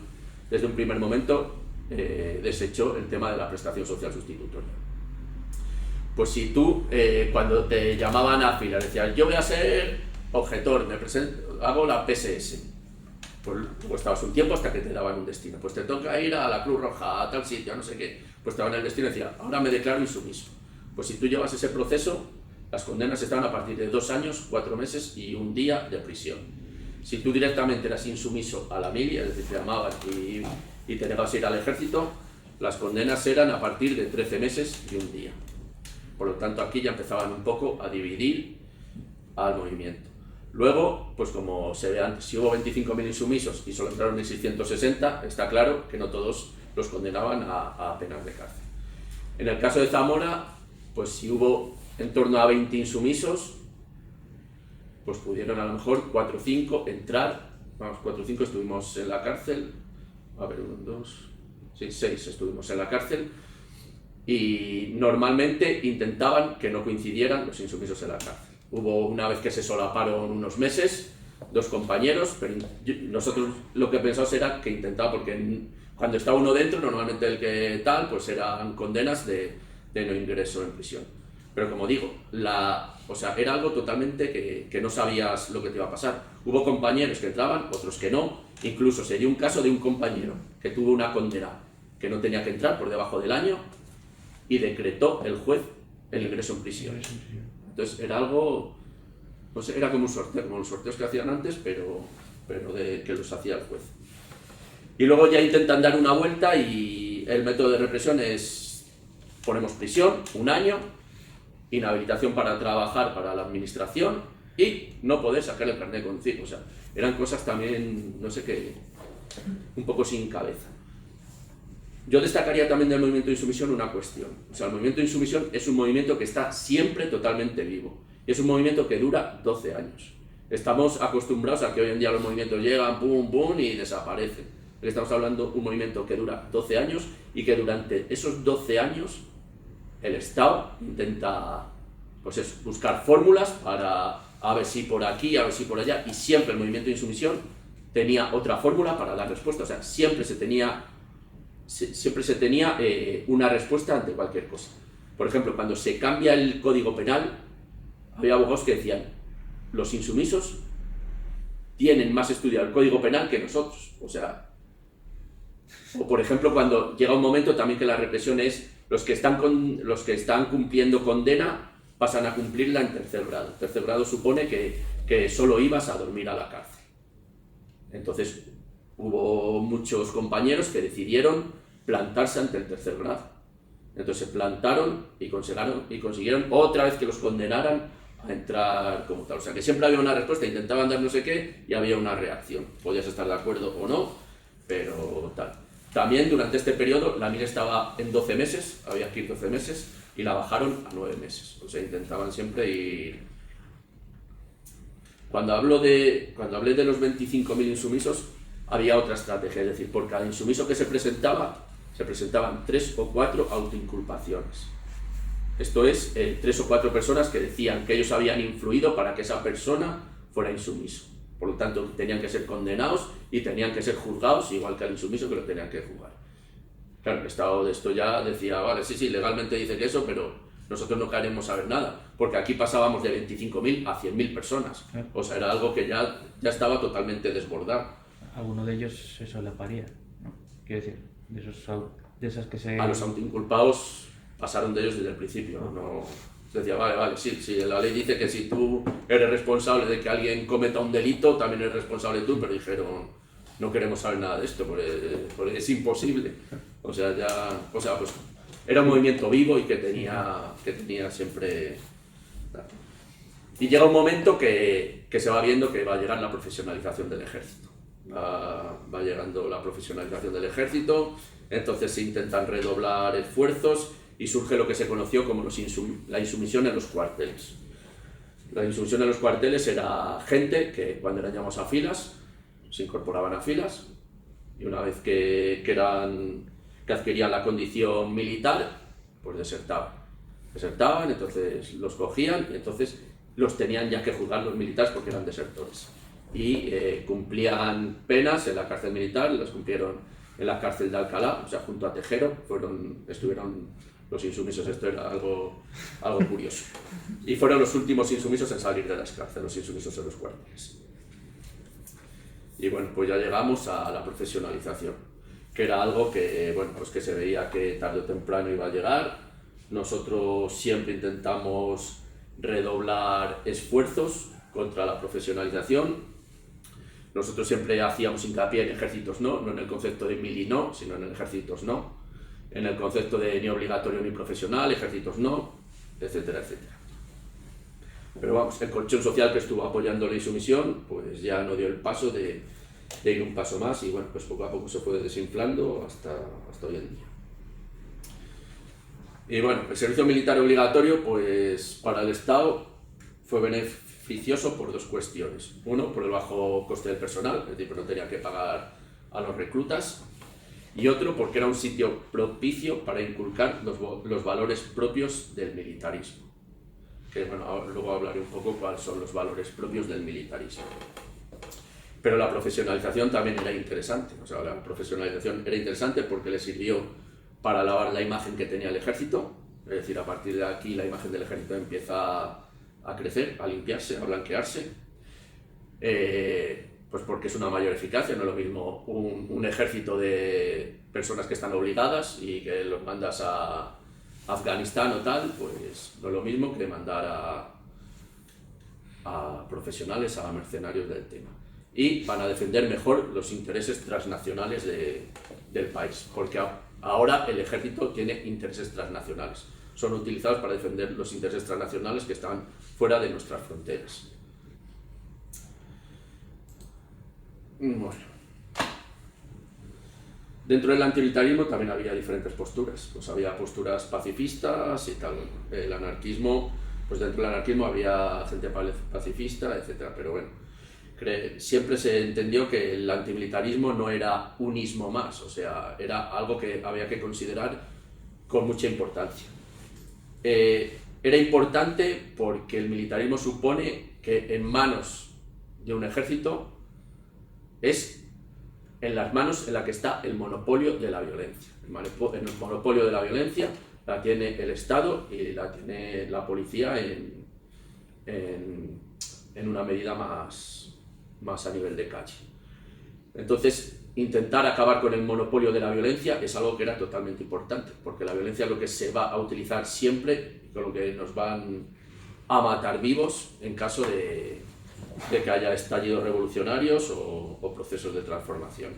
desde un primer momento, desechó el tema de la prestación social sustitutoria. Pues si tú, cuando te llamaban a fila, decías, yo voy a ser objetor, me presento, hago la PSS, pues luego estabas un tiempo hasta que te daban un destino, pues te toca ir a la Cruz Roja, a tal sitio, a no sé qué, pues te daban el destino y decían, ahora me declaro insumiso. Pues si tú llevas ese proceso, las condenas estaban a partir de 2 años, 4 meses y 1 día de prisión. Si tú directamente eras insumiso a la mili, es decir, te llamaban y te negabas a ir al ejército, las condenas eran a partir de 13 meses y 1 día. Por lo tanto, aquí ya empezaban un poco a dividir al movimiento. Luego, pues como se ve antes, si hubo 25.000 insumisos y solo entraron en 660, está claro que no todos los condenaban a penas de cárcel. En el caso de Zamora, pues si hubo en torno a 20 insumisos, pues pudieron a lo mejor 4 o 5 entrar, vamos, 4 o 5 estuvimos en la cárcel, a ver, 1, 2, sí, 6 estuvimos en la cárcel, y normalmente intentaban que no coincidieran los insumisos en la cárcel. Hubo una vez que se solaparon unos meses, 2 compañeros, pero nosotros lo que pensamos era que intentaba, porque cuando estaba uno dentro, normalmente el que tal, pues eran condenas de no ingreso en prisión. Pero como digo, o sea, era algo totalmente que no sabías lo que te iba a pasar. Hubo compañeros que entraban, otros que no. Incluso se dio un caso de un compañero que tuvo una condena que no tenía que entrar por debajo del año y decretó el juez el ingreso en prisión. Entonces era algo, no sé, era como un sorteo, como los sorteos que hacían antes, pero que los hacía el juez. Y luego ya intentan dar una vuelta y el método de represión es, ponemos prisión, 1 año, inhabilitación para trabajar para la administración y no poder sacar el carnet de conducir. O sea, eran cosas también, no sé qué, un poco sin cabeza. Yo destacaría también del movimiento de insumisión una cuestión. O sea, el movimiento de insumisión es un movimiento que está siempre totalmente vivo. Y es un movimiento que dura 12 años. Estamos acostumbrados a que hoy en día los movimientos llegan, pum, pum, y desaparecen. Estamos hablando de un movimiento que dura 12 años y que durante esos 12 años el Estado intenta, pues eso, buscar fórmulas para a ver si por aquí, a ver si por allá, y siempre el movimiento de insumisión tenía otra fórmula para dar respuesta. O sea, siempre se tenía una respuesta ante cualquier cosa. Por ejemplo, cuando se cambia el Código Penal, había abogados que decían, los insumisos tienen más estudiado el Código Penal que nosotros. O sea, o por ejemplo, cuando llega un momento también que la represión es, los que están cumpliendo condena pasan a cumplirla en 3er grado. 3er grado supone que solo ibas a dormir a la cárcel. Entonces, hubo muchos compañeros que decidieron plantarse ante el 3er grado. Entonces se plantaron y consiguieron otra vez que los condenaran a entrar como tal. O sea, que siempre había una respuesta, intentaban dar no sé qué y había una reacción. Podías estar de acuerdo o no, pero tal. También durante este periodo la MIR estaba en 12 meses, había que ir 12 meses, y la bajaron a 9 meses. O sea, intentaban siempre ir... Cuando hablé de los 25.000 insumisos, había otra estrategia, es decir, por cada insumiso que se presentaban 3 o 4 autoinculpaciones. Esto es, 3 o 4 personas que decían que ellos habían influido para que esa persona fuera insumiso. Por lo tanto, tenían que ser condenados y tenían que ser juzgados, igual que al insumiso que lo tenían que juzgar. Claro, el Estado de esto ya decía, vale, sí, legalmente dice que eso, pero nosotros no queremos saber nada, porque aquí pasábamos de 25.000 a 100.000 personas. O sea, era algo que ya estaba totalmente desbordado. Alguno de ellos se solaparía, ¿no? Quiero decir, de esas que se... A los autoinculpados pasaron de ellos desde el principio, ¿no? Decía, vale, sí, la ley dice que si tú eres responsable de que alguien cometa un delito, también eres responsable tú, pero dijeron, no queremos saber nada de esto, porque es imposible. O sea, pues era un movimiento vivo y que tenía siempre... Y llega un momento que se va viendo que va a llegar la profesionalización del ejército. Va llegando la profesionalización del ejército, entonces se intentan redoblar esfuerzos y surge lo que se conoció como la insumisión en los cuarteles. La insumisión en los cuarteles era gente que cuando eran llamados a filas, se incorporaban a filas y una vez que adquirían la condición militar, pues desertaban, entonces los cogían y entonces los tenían ya que juzgar los militares porque eran desertores. Y cumplían penas en la cárcel militar, las cumplieron en la cárcel de Alcalá, o sea, junto a Tejero, estuvieron los insumisos. Esto era algo curioso. Y fueron los últimos insumisos en salir de las cárceles, los insumisos en los cuarteles. Y bueno, pues ya llegamos a la profesionalización, que era algo que, bueno, pues que se veía que tarde o temprano iba a llegar. Nosotros siempre intentamos redoblar esfuerzos contra la profesionalización. Nosotros siempre hacíamos hincapié en ejércitos no en el concepto de mili no, sino en ejércitos no, en el concepto de ni obligatorio ni profesional, ejércitos no, etcétera, etcétera. Pero vamos, el colchón social que estuvo apoyando la insumisión, pues ya no dio el paso de ir un paso más y bueno, pues poco a poco se fue desinflando hasta hoy en día. Y bueno, el servicio militar obligatorio, pues para el Estado fue beneficioso por 2 cuestiones. Uno, por el bajo coste del personal, es decir, no tenía que pagar a los reclutas. Y otro, porque era un sitio propicio para inculcar los valores propios del militarismo. Que bueno, luego hablaré un poco cuáles son los valores propios del militarismo. Pero la profesionalización también era interesante. O sea, la profesionalización era interesante porque le sirvió para lavar la imagen que tenía el ejército. Es decir, a partir de aquí la imagen del ejército empieza a crecer, a limpiarse, a blanquearse. Pues porque es una mayor eficacia, no es lo mismo un ejército de personas que están obligadas y que los mandas a Afganistán o tal, pues no es lo mismo que mandar a profesionales, a mercenarios del tema. Y van a defender mejor los intereses transnacionales del país, porque ahora el ejército tiene intereses transnacionales. Son utilizados para defender los intereses transnacionales que están fuera de nuestras fronteras. Bueno. Dentro del antimilitarismo también había diferentes posturas, pues había posturas pacifistas y tal. El anarquismo, pues dentro del anarquismo había gente pacifista, etcétera, pero bueno, siempre se entendió que el antimilitarismo no era un ismo más, o sea, era algo que había que considerar con mucha importancia. Era importante porque el militarismo supone que en manos de un ejército es en las manos en las que está el monopolio de la violencia. El monopolio de la violencia la tiene el Estado y la tiene la policía en una medida más a nivel de calle. Entonces, intentar acabar con el monopolio de la violencia es algo que era totalmente importante, porque la violencia es lo que se va a utilizar siempre, con lo que nos van a matar vivos en caso de que haya estallidos revolucionarios o procesos de transformación.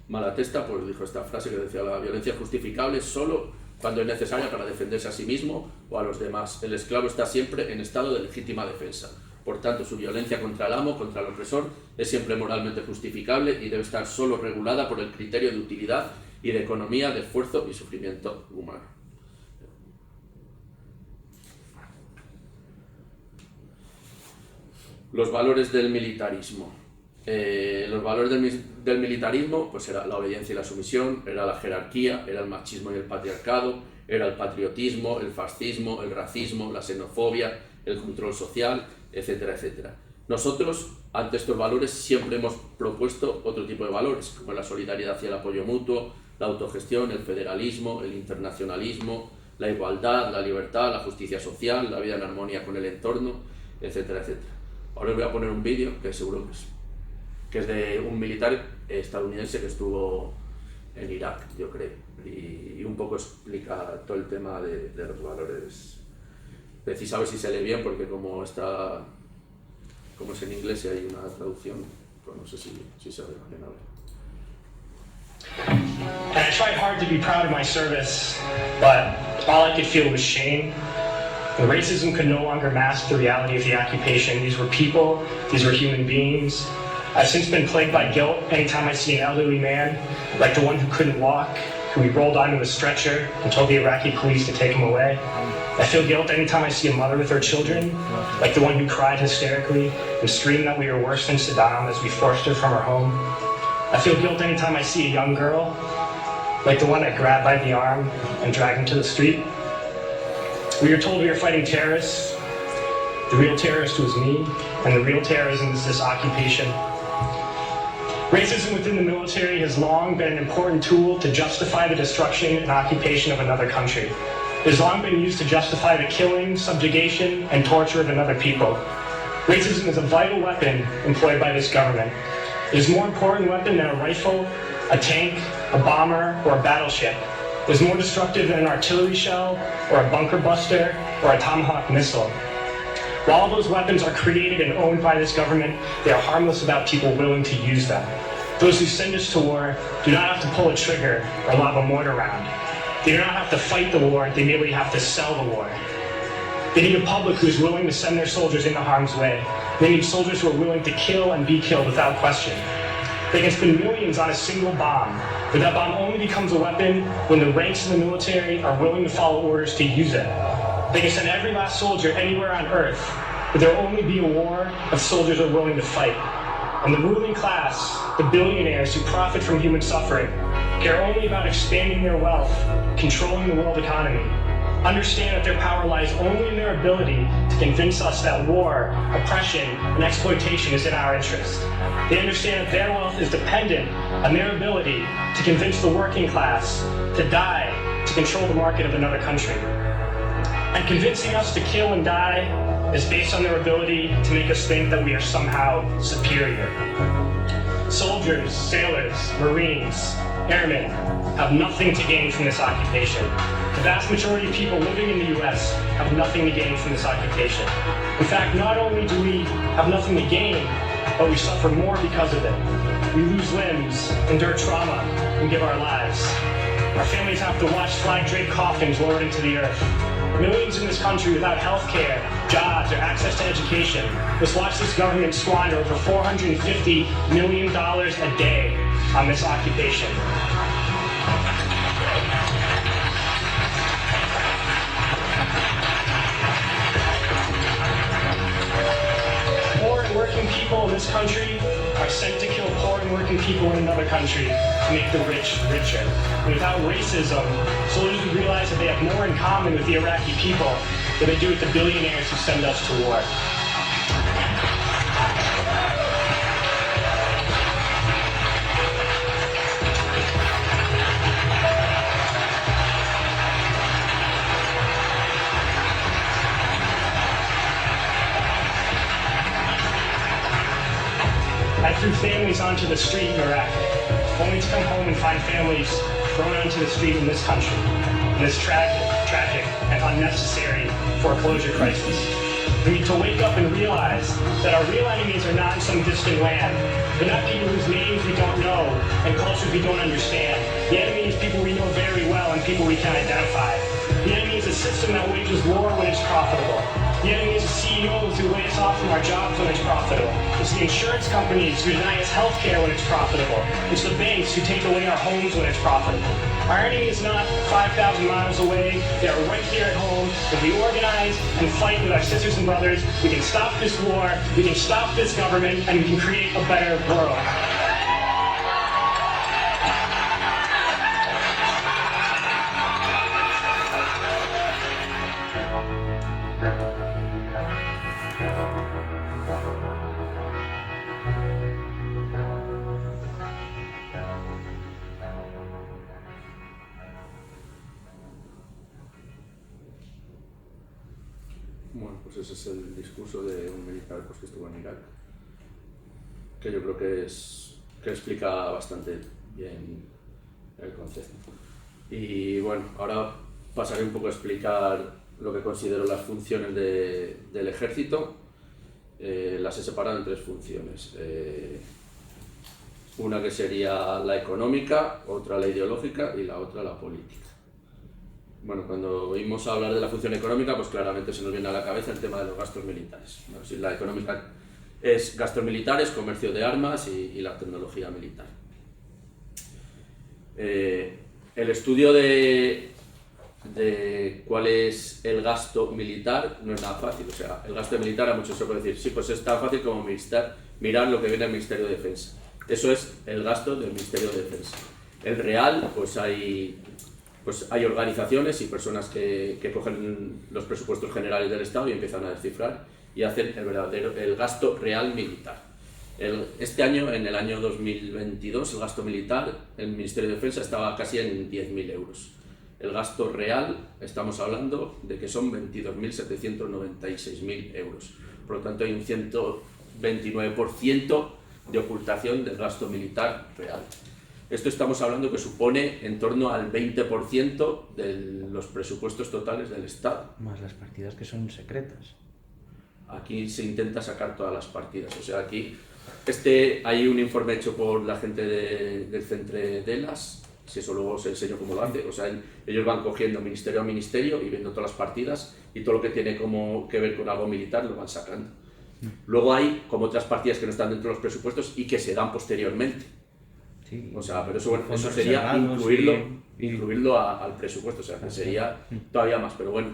Malatesta pues dijo esta frase que decía: la violencia es justificable solo cuando es necesaria para defenderse a sí mismo o a los demás. El esclavo está siempre en estado de legítima defensa. Por tanto, su violencia contra el amo, contra el opresor, es siempre moralmente justificable y debe estar solo regulada por el criterio de utilidad y de economía, de esfuerzo y sufrimiento humano. Los valores del militarismo. Los valores del militarismo pues era la obediencia y la sumisión, era la jerarquía, era el machismo y el patriarcado, era el patriotismo, el fascismo, el racismo, la xenofobia, el control social, etcétera, etcétera. Nosotros, ante estos valores, siempre hemos propuesto otro tipo de valores, como la solidaridad y el apoyo mutuo, la autogestión, el federalismo, el internacionalismo, la igualdad, la libertad, la justicia social, la vida en armonía con el entorno, etcétera, etcétera. Ahora os voy a poner un vídeo que seguro que es de un militar estadounidense que estuvo en Irak, yo creo, y un poco explica todo el tema de los valores. Decís a ver si se lee bien, porque como es en inglés y hay una traducción, pues no sé si se ve bien. A ver. And I tried hard to be proud of my service, but all I could feel was shame. The racism could no longer mask the reality of the occupation. These were people, these were human beings. I've since been plagued by guilt anytime I see an elderly man, like the one who couldn't walk, who we rolled onto a stretcher and told the Iraqi police to take him away. I feel guilt anytime I see a mother with her children, like the one who cried hysterically and screamed that we were worse than Saddam as we forced her from her home. I feel guilt anytime I see a young girl, like the one I grabbed by the arm and dragged into the street. We were told we were fighting terrorists. The real terrorist was me, and the real terrorism is this occupation. Racism within the military has long been an important tool to justify the destruction and occupation of another country. It has long been used to justify the killing, subjugation, and torture of another people. Racism is a vital weapon employed by this government. It is a more important weapon than a rifle, a tank, a bomber, or a battleship. It is more destructive than an artillery shell, or a bunker buster, or a Tomahawk missile. While all those weapons are created and owned by this government, they are harmless without people willing to use them. Those who send us to war do not have to pull a trigger or lob a mortar round. They do not have to fight the war, they merely have to sell the war. They need a public who is willing to send their soldiers into harm's way. They need soldiers who are willing to kill and be killed without question. They can spend millions on a single bomb, but that bomb only becomes a weapon when the ranks of the military are willing to follow orders to use it. They can send every last soldier anywhere on Earth, but there will only be a war if soldiers are willing to fight. And the ruling class, the billionaires who profit from human suffering, care only about expanding their wealth, controlling the world economy. Understand that their power lies only in their ability to convince us that war, oppression, and exploitation is in our interest. They understand that their wealth is dependent on their ability to convince the working class to die to control the market of another country. And convincing us to kill and die is based on their ability to make us think that we are somehow superior. Soldiers, sailors, Marines, airmen have nothing to gain from this occupation. The vast majority of people living in the US have nothing to gain from this occupation. In fact, not only do we have nothing to gain, but we suffer more because of it. We lose limbs, endure trauma, and give our lives. Our families have to watch flag-draped coffins lowered into the earth. Millions in this country without health care, jobs, or access to education must watch this government squander over $450 million a day on this occupation. Poor and working people in this country are sent to kill poor and working people in another country to make the rich richer. And without racism, soldiers would realize that they have more in common with the Iraqi people than they do with the billionaires who send us to war. I threw families onto the street in Iraq, only to come home and find families thrown onto the street in this country, in this tragic and unnecessary foreclosure crisis. We need to wake up and realize that our real enemies are not in some distant land. They're not people whose names we don't know and cultures we don't understand. The enemy is people we know very well and people we can identify. The enemy is a system that wages war when it's profitable. The enemy is the CEOs who lay us off from our jobs when it's profitable. It's the insurance companies who deny us health care when it's profitable. It's the banks who take away our homes when it's profitable. Our enemy is not 5,000 miles away. They are right here at home. If we organize and fight with our sisters and brothers, we can stop this war, we can stop this government, and we can create a better world. Bueno, pues ese es el discurso de un militar pues, que estuvo en Irak, que yo creo que explica bastante bien el concepto. Y bueno, ahora pasaré un poco a explicar lo que considero las funciones del ejército. Las he separado en tres funciones. Una que sería la económica, otra la ideológica y la otra la política. Bueno, cuando oímos hablar de la función económica, pues claramente se nos viene a la cabeza el tema de los gastos militares. Bueno, si la económica es gastos militares, comercio de armas y la tecnología militar. El estudio de cuál es el gasto militar no es nada fácil. O sea, el gasto militar a muchos se puede decir, sí, pues es tan fácil como mirar lo que viene del Ministerio de Defensa. Eso es el gasto del Ministerio de Defensa. El real, pues hay organizaciones y personas que cogen los presupuestos generales del Estado y empiezan a descifrar y hacen el gasto real militar. Este año, en el año 2022, el gasto militar, el Ministerio de Defensa estaba casi en 10.000 euros. El gasto real, estamos hablando de que son 22.796.000 euros. Por lo tanto, hay un 129% de ocultación del gasto militar real. Esto estamos hablando que supone en torno al 20% de los presupuestos totales del Estado. Más las partidas que son secretas. Aquí se intenta sacar todas las partidas. O sea, aquí hay un informe hecho por la gente del Centre d'Elas, si eso luego os enseño cómo lo hace. O sea, ellos van cogiendo ministerio a ministerio y viendo todas las partidas y todo lo que tiene que ver con algo militar lo van sacando. Luego hay como otras partidas que no están dentro de los presupuestos y que se dan posteriormente. Sí, o sea, pero eso sería incluirlo al presupuesto, o sea, que sería todavía más, pero bueno,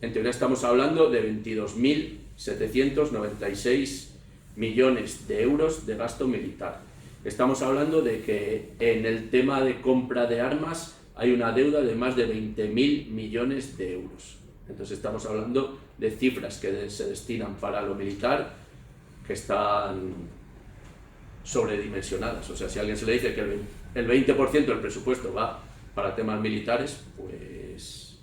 en teoría estamos hablando de 22.796 millones de euros de gasto militar. Estamos hablando de que en el tema de compra de armas hay una deuda de más de 20.000 millones de euros. Entonces estamos hablando de cifras que se destinan para lo militar que están sobredimensionadas. O sea, si a alguien se le dice que el 20% del presupuesto va para temas militares, pues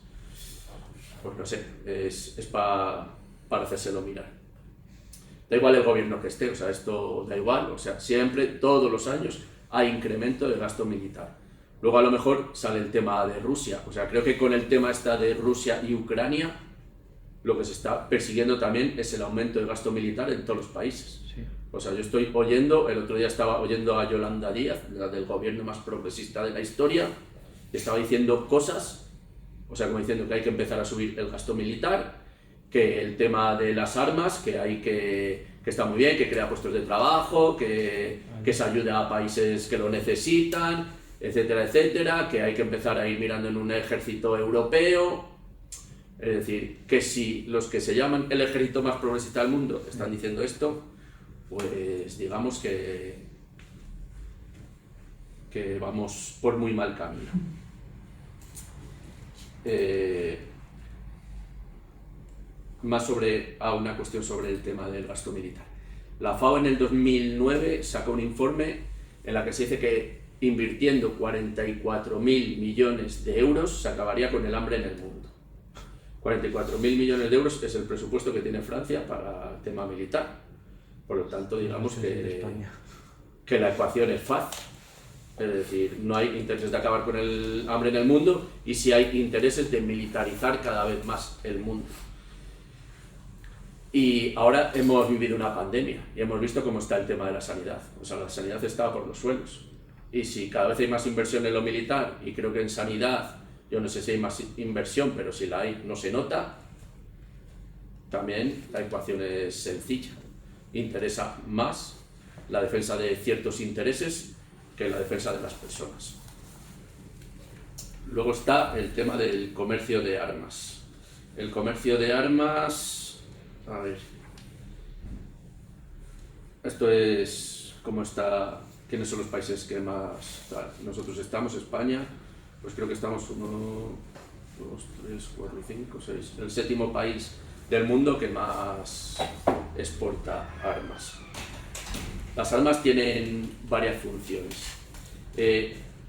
no sé, es para hacérselo mirar. Da igual el gobierno que esté, o sea, esto da igual, o sea, siempre, todos los años, hay incremento de gasto militar. Luego a lo mejor sale el tema de Rusia, o sea, creo que con el tema de Rusia y Ucrania, lo que se está persiguiendo también es el aumento del gasto militar en todos los países. Sí. O sea, yo estoy oyendo, el otro día estaba oyendo a Yolanda Díaz, la del gobierno más progresista de la historia, y estaba diciendo cosas, o sea, como diciendo que hay que empezar a subir el gasto militar, que el tema de las armas, que está muy bien, que crea puestos de trabajo, que se ayuda a países que lo necesitan, etcétera, etcétera, que hay que empezar a ir mirando en un ejército europeo. Es decir, que si los que se llaman el ejército más progresista del mundo están diciendo esto, pues digamos que vamos por muy mal camino. Más una cuestión sobre el tema del gasto militar. La FAO en el 2009 sacó un informe en la que se dice que invirtiendo 44.000 millones de euros se acabaría con el hambre en el mundo. 44.000 millones de euros es el presupuesto que tiene Francia para el tema militar. Por lo tanto, digamos que la ecuación es fácil. Es decir, no hay intereses de acabar con el hambre en el mundo y sí hay intereses de militarizar cada vez más el mundo. Y ahora hemos vivido una pandemia y hemos visto cómo está el tema de la sanidad. O sea, la sanidad está por los suelos. Y si cada vez hay más inversión en lo militar, y creo que en sanidad, yo no sé si hay más inversión, pero si la hay no se nota, también la ecuación es sencilla. Interesa más la defensa de ciertos intereses que la defensa de las personas. Luego está el tema del comercio de armas. El comercio de armas, a ver, esto es cómo está, quiénes son los países que más tal. Nosotros estamos, España, pues creo que estamos 1, 2, 3, 4, 5, 6, el 7º país del mundo que más exporta armas. Las armas tienen varias funciones.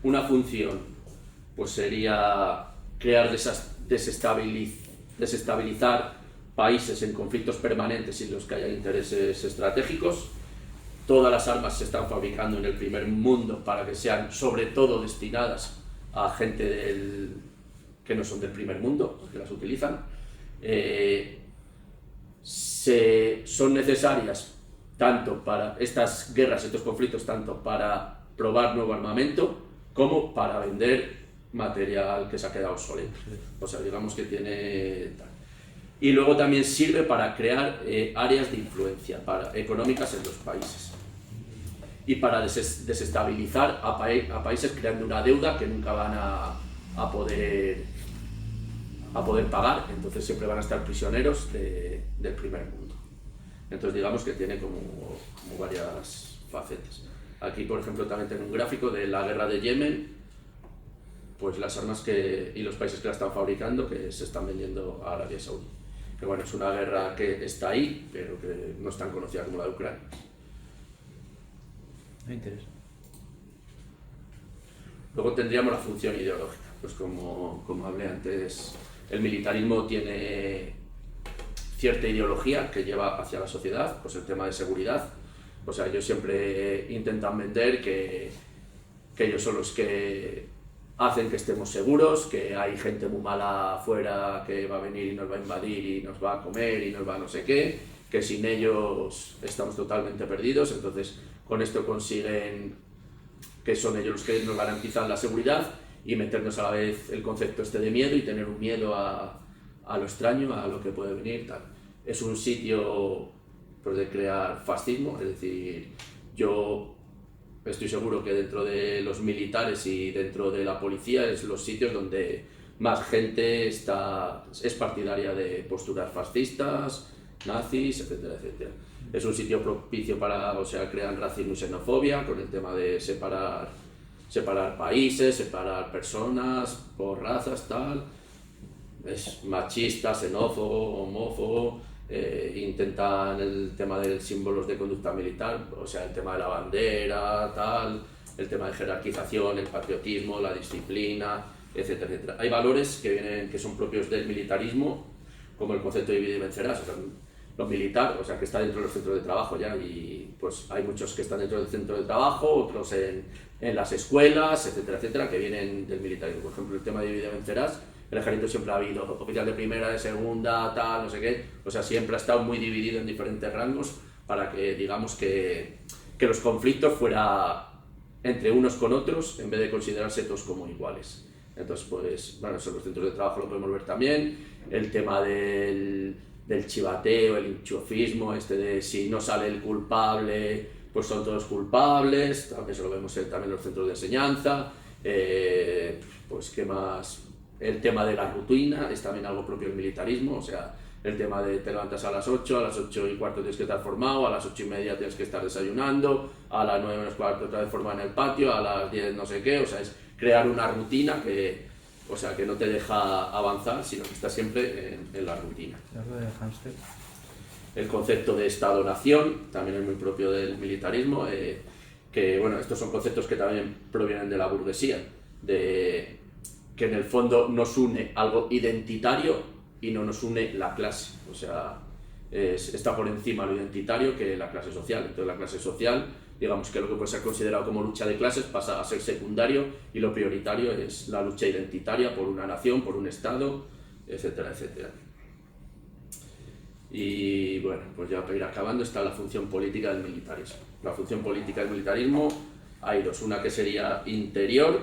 Una función pues sería crear desestabilizar países en conflictos permanentes en los que haya intereses estratégicos. Todas las armas se están fabricando en el primer mundo para que sean sobre todo destinadas a gente que no son del primer mundo, que las utilizan. Son necesarias tanto para estas guerras, estos conflictos, tanto para probar nuevo armamento como para vender material que se ha quedado obsoleto. O sea, digamos que tiene tal. Y luego también sirve para crear áreas de influencia económicas en los países y para desestabilizar a países creando una deuda que nunca van a poder pagar, entonces siempre van a estar prisioneros del primer mundo. Entonces digamos que tiene como varias facetas. Aquí, por ejemplo, también tengo un gráfico de la guerra de Yemen, pues las armas y los países que la están fabricando que se están vendiendo a Arabia Saudí. Que bueno, es una guerra que está ahí, pero que no es tan conocida como la de Ucrania. Me interesa. Luego tendríamos la función ideológica, pues como hablé antes, el militarismo tiene cierta ideología que lleva hacia la sociedad, pues el tema de seguridad. O sea, ellos siempre intentan vender que ellos son los que hacen que estemos seguros, que hay gente muy mala afuera que va a venir y nos va a invadir y nos va a comer y nos va a no sé qué, que sin ellos estamos totalmente perdidos. Entonces con esto consiguen que son ellos los que nos garantizan la seguridad y meternos a la vez el concepto este de miedo y tener un miedo a lo extraño, a lo que puede venir, tal. Es un sitio pues, de crear fascismo, es decir, yo estoy seguro que dentro de los militares y dentro de la policía es los sitios donde más gente es partidaria de posturas fascistas, nazis, etcétera, etcétera. Es un sitio propicio para, o sea, crean racismo y xenofobia con el tema de separar países, separar personas por razas, tal. Es machista, xenófobo, homófobo, intentan el tema de símbolos de conducta militar, o sea, el tema de la bandera, tal, el tema de jerarquización, el patriotismo, la disciplina, etcétera, etcétera. Hay valores que son propios del militarismo, como el concepto de divide y vencerás, o sea, lo militar, o sea, que está dentro de los centros de trabajo ya, y pues hay muchos que están dentro del centro de trabajo, otros en las escuelas, etcétera, etcétera, que vienen del militarismo. Por ejemplo, el tema de divide y vencerás, el ejército siempre ha habido oficial de primera, de segunda, tal, no sé qué, o sea, siempre ha estado muy dividido en diferentes rangos para que, digamos, que los conflictos fueran entre unos con otros en vez de considerarse todos como iguales. Entonces, pues, bueno, eso en los centros de trabajo lo podemos ver también, el tema del chivateo, el enchufismo, de si no sale el culpable, pues son todos culpables, también eso lo vemos también en los centros de enseñanza, pues qué más, el tema de la rutina es también algo propio del militarismo, o sea, el tema de te levantas a las 8 y cuarto tienes que estar formado, a las 8 y media tienes que estar desayunando, a las 9 menos cuarto otra vez formado en el patio, a las 10 no sé qué, o sea, es crear una rutina que no te deja avanzar, sino que está siempre en la rutina. El concepto de Estado-Nación también es muy propio del militarismo, que bueno, estos son conceptos que también provienen de la burguesía, que en el fondo nos une algo identitario y no nos une la clase, o sea, está por encima lo identitario que la clase social. Entonces la clase social, digamos que lo que puede ser considerado como lucha de clases pasa a ser secundario y lo prioritario es la lucha identitaria por una nación, por un Estado, etcétera, etcétera. Y bueno, pues ya para ir acabando está la función política del militarismo. La función política del militarismo hay dos, una que sería interior,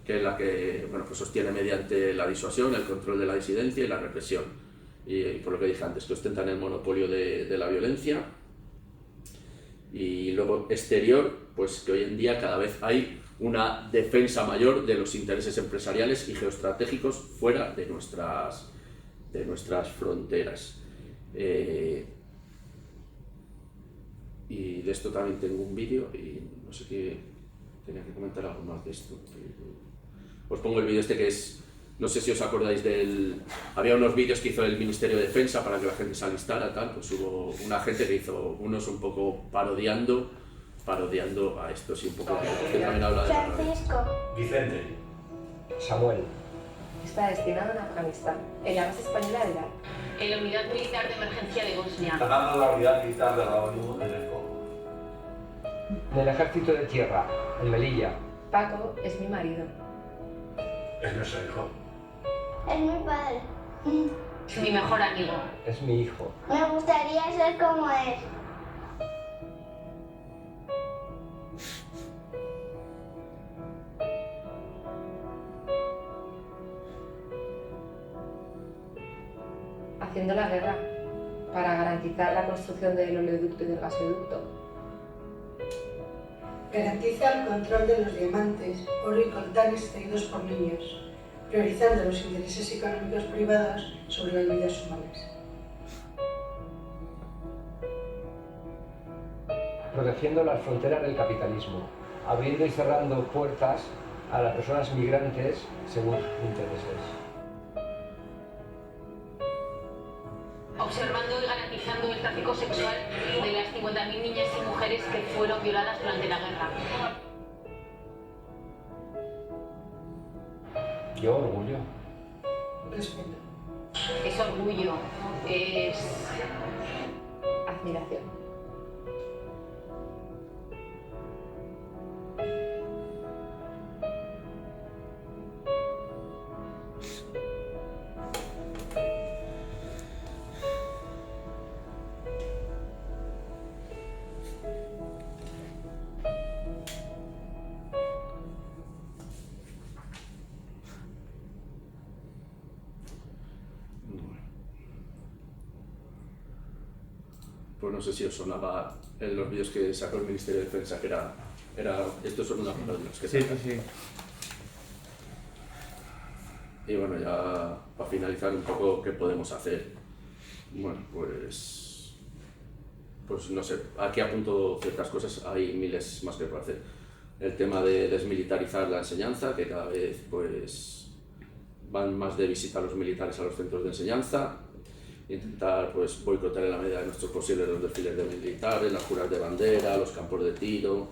que es la que bueno, pues sostiene mediante la disuasión, el control de la disidencia y la represión. Y por lo que dije antes, que ostentan el monopolio de la violencia. Y luego exterior, pues que hoy en día cada vez hay una defensa mayor de los intereses empresariales y geoestratégicos fuera de nuestras fronteras. Y de esto también tengo un vídeo y no sé qué, tenía que comentar algo más de esto. Os pongo el vídeo este que es, no sé si os acordáis había unos vídeos que hizo el Ministerio de Defensa para que la gente se alistara, tal, pues hubo una gente que hizo unos un poco parodiando a estos y un poco que también habla de Francisco. Vicente. Samuel. Está destinado en Afganistán, en la base española de Irak. En la unidad militar de emergencia de Bosnia. Está dando la unidad militar de la ONU en el Congo. Del ejército de tierra, en Melilla. Paco es mi marido. Es nuestro hijo. Es mi padre. Es mi mejor amigo. Es mi hijo. Me gustaría ser como él. Haciendo la guerra para garantizar la construcción del oleoducto y del gasoducto. Garantiza el control de los diamantes, oro y coltán extraídos por niños, priorizando los intereses económicos privados sobre las vidas humanas. Protegiendo las fronteras del capitalismo, abriendo y cerrando puertas a las personas migrantes según sus intereses. Observando y garantizando el tráfico sexual de las 50.000 niñas y mujeres que fueron violadas durante la guerra. Yo orgullo. Respeto. Es orgullo, es Admiración. Pues no sé si os sonaba en los vídeos que sacó el Ministerio de Defensa, que era estos son unas parodias que Sí, sacan. sí. Y bueno, ya para finalizar un poco, ¿qué podemos hacer? Bueno, pues no sé, aquí apunto ciertas cosas, hay miles más que por hacer. El tema de desmilitarizar la enseñanza, que cada vez pues van más de visita a los militares a los centros de enseñanza. Intentar pues boicotear en la medida de nuestros posibles los desfiles de militares, las juras de bandera, los campos de tiro,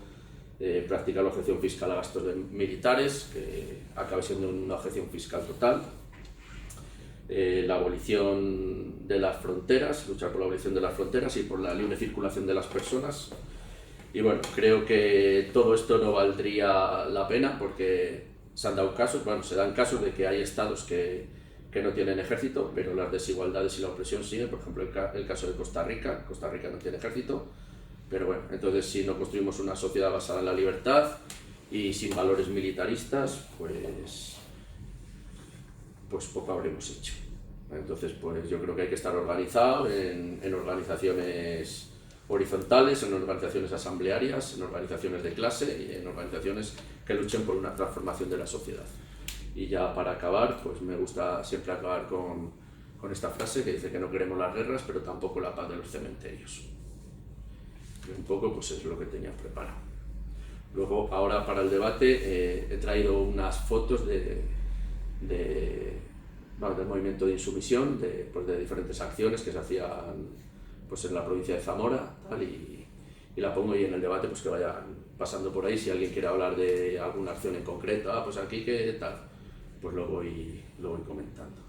practicar la objeción fiscal a gastos de militares, que acabe siendo una objeción fiscal total, la abolición de las fronteras, luchar por la abolición de las fronteras y por la libre circulación de las personas. Y bueno, creo que todo esto no valdría la pena porque se han dado casos, bueno, se dan casos de que hay estados que no tienen ejército, pero las desigualdades y la opresión siguen. Por ejemplo, el caso de Costa Rica no tiene ejército, pero bueno, entonces si no construimos una sociedad basada en la libertad y sin valores militaristas, pues poco habremos hecho. Entonces, pues yo creo que hay que estar organizado en organizaciones horizontales, en organizaciones asamblearias, en organizaciones de clase y en organizaciones que luchen por una transformación de la sociedad. Y ya para acabar, pues me gusta siempre acabar con esta frase que dice que no queremos las guerras, pero tampoco la paz de los cementerios. Y un poco pues es lo que tenía preparado. Luego, ahora para el debate, he traído unas fotos del movimiento de insumisión, de diferentes acciones que se hacían pues en la provincia de Zamora, tal, y la pongo ahí en el debate, pues que vayan pasando por ahí. Si alguien quiere hablar de alguna acción en concreto, pues aquí qué tal, pues lo voy comentando.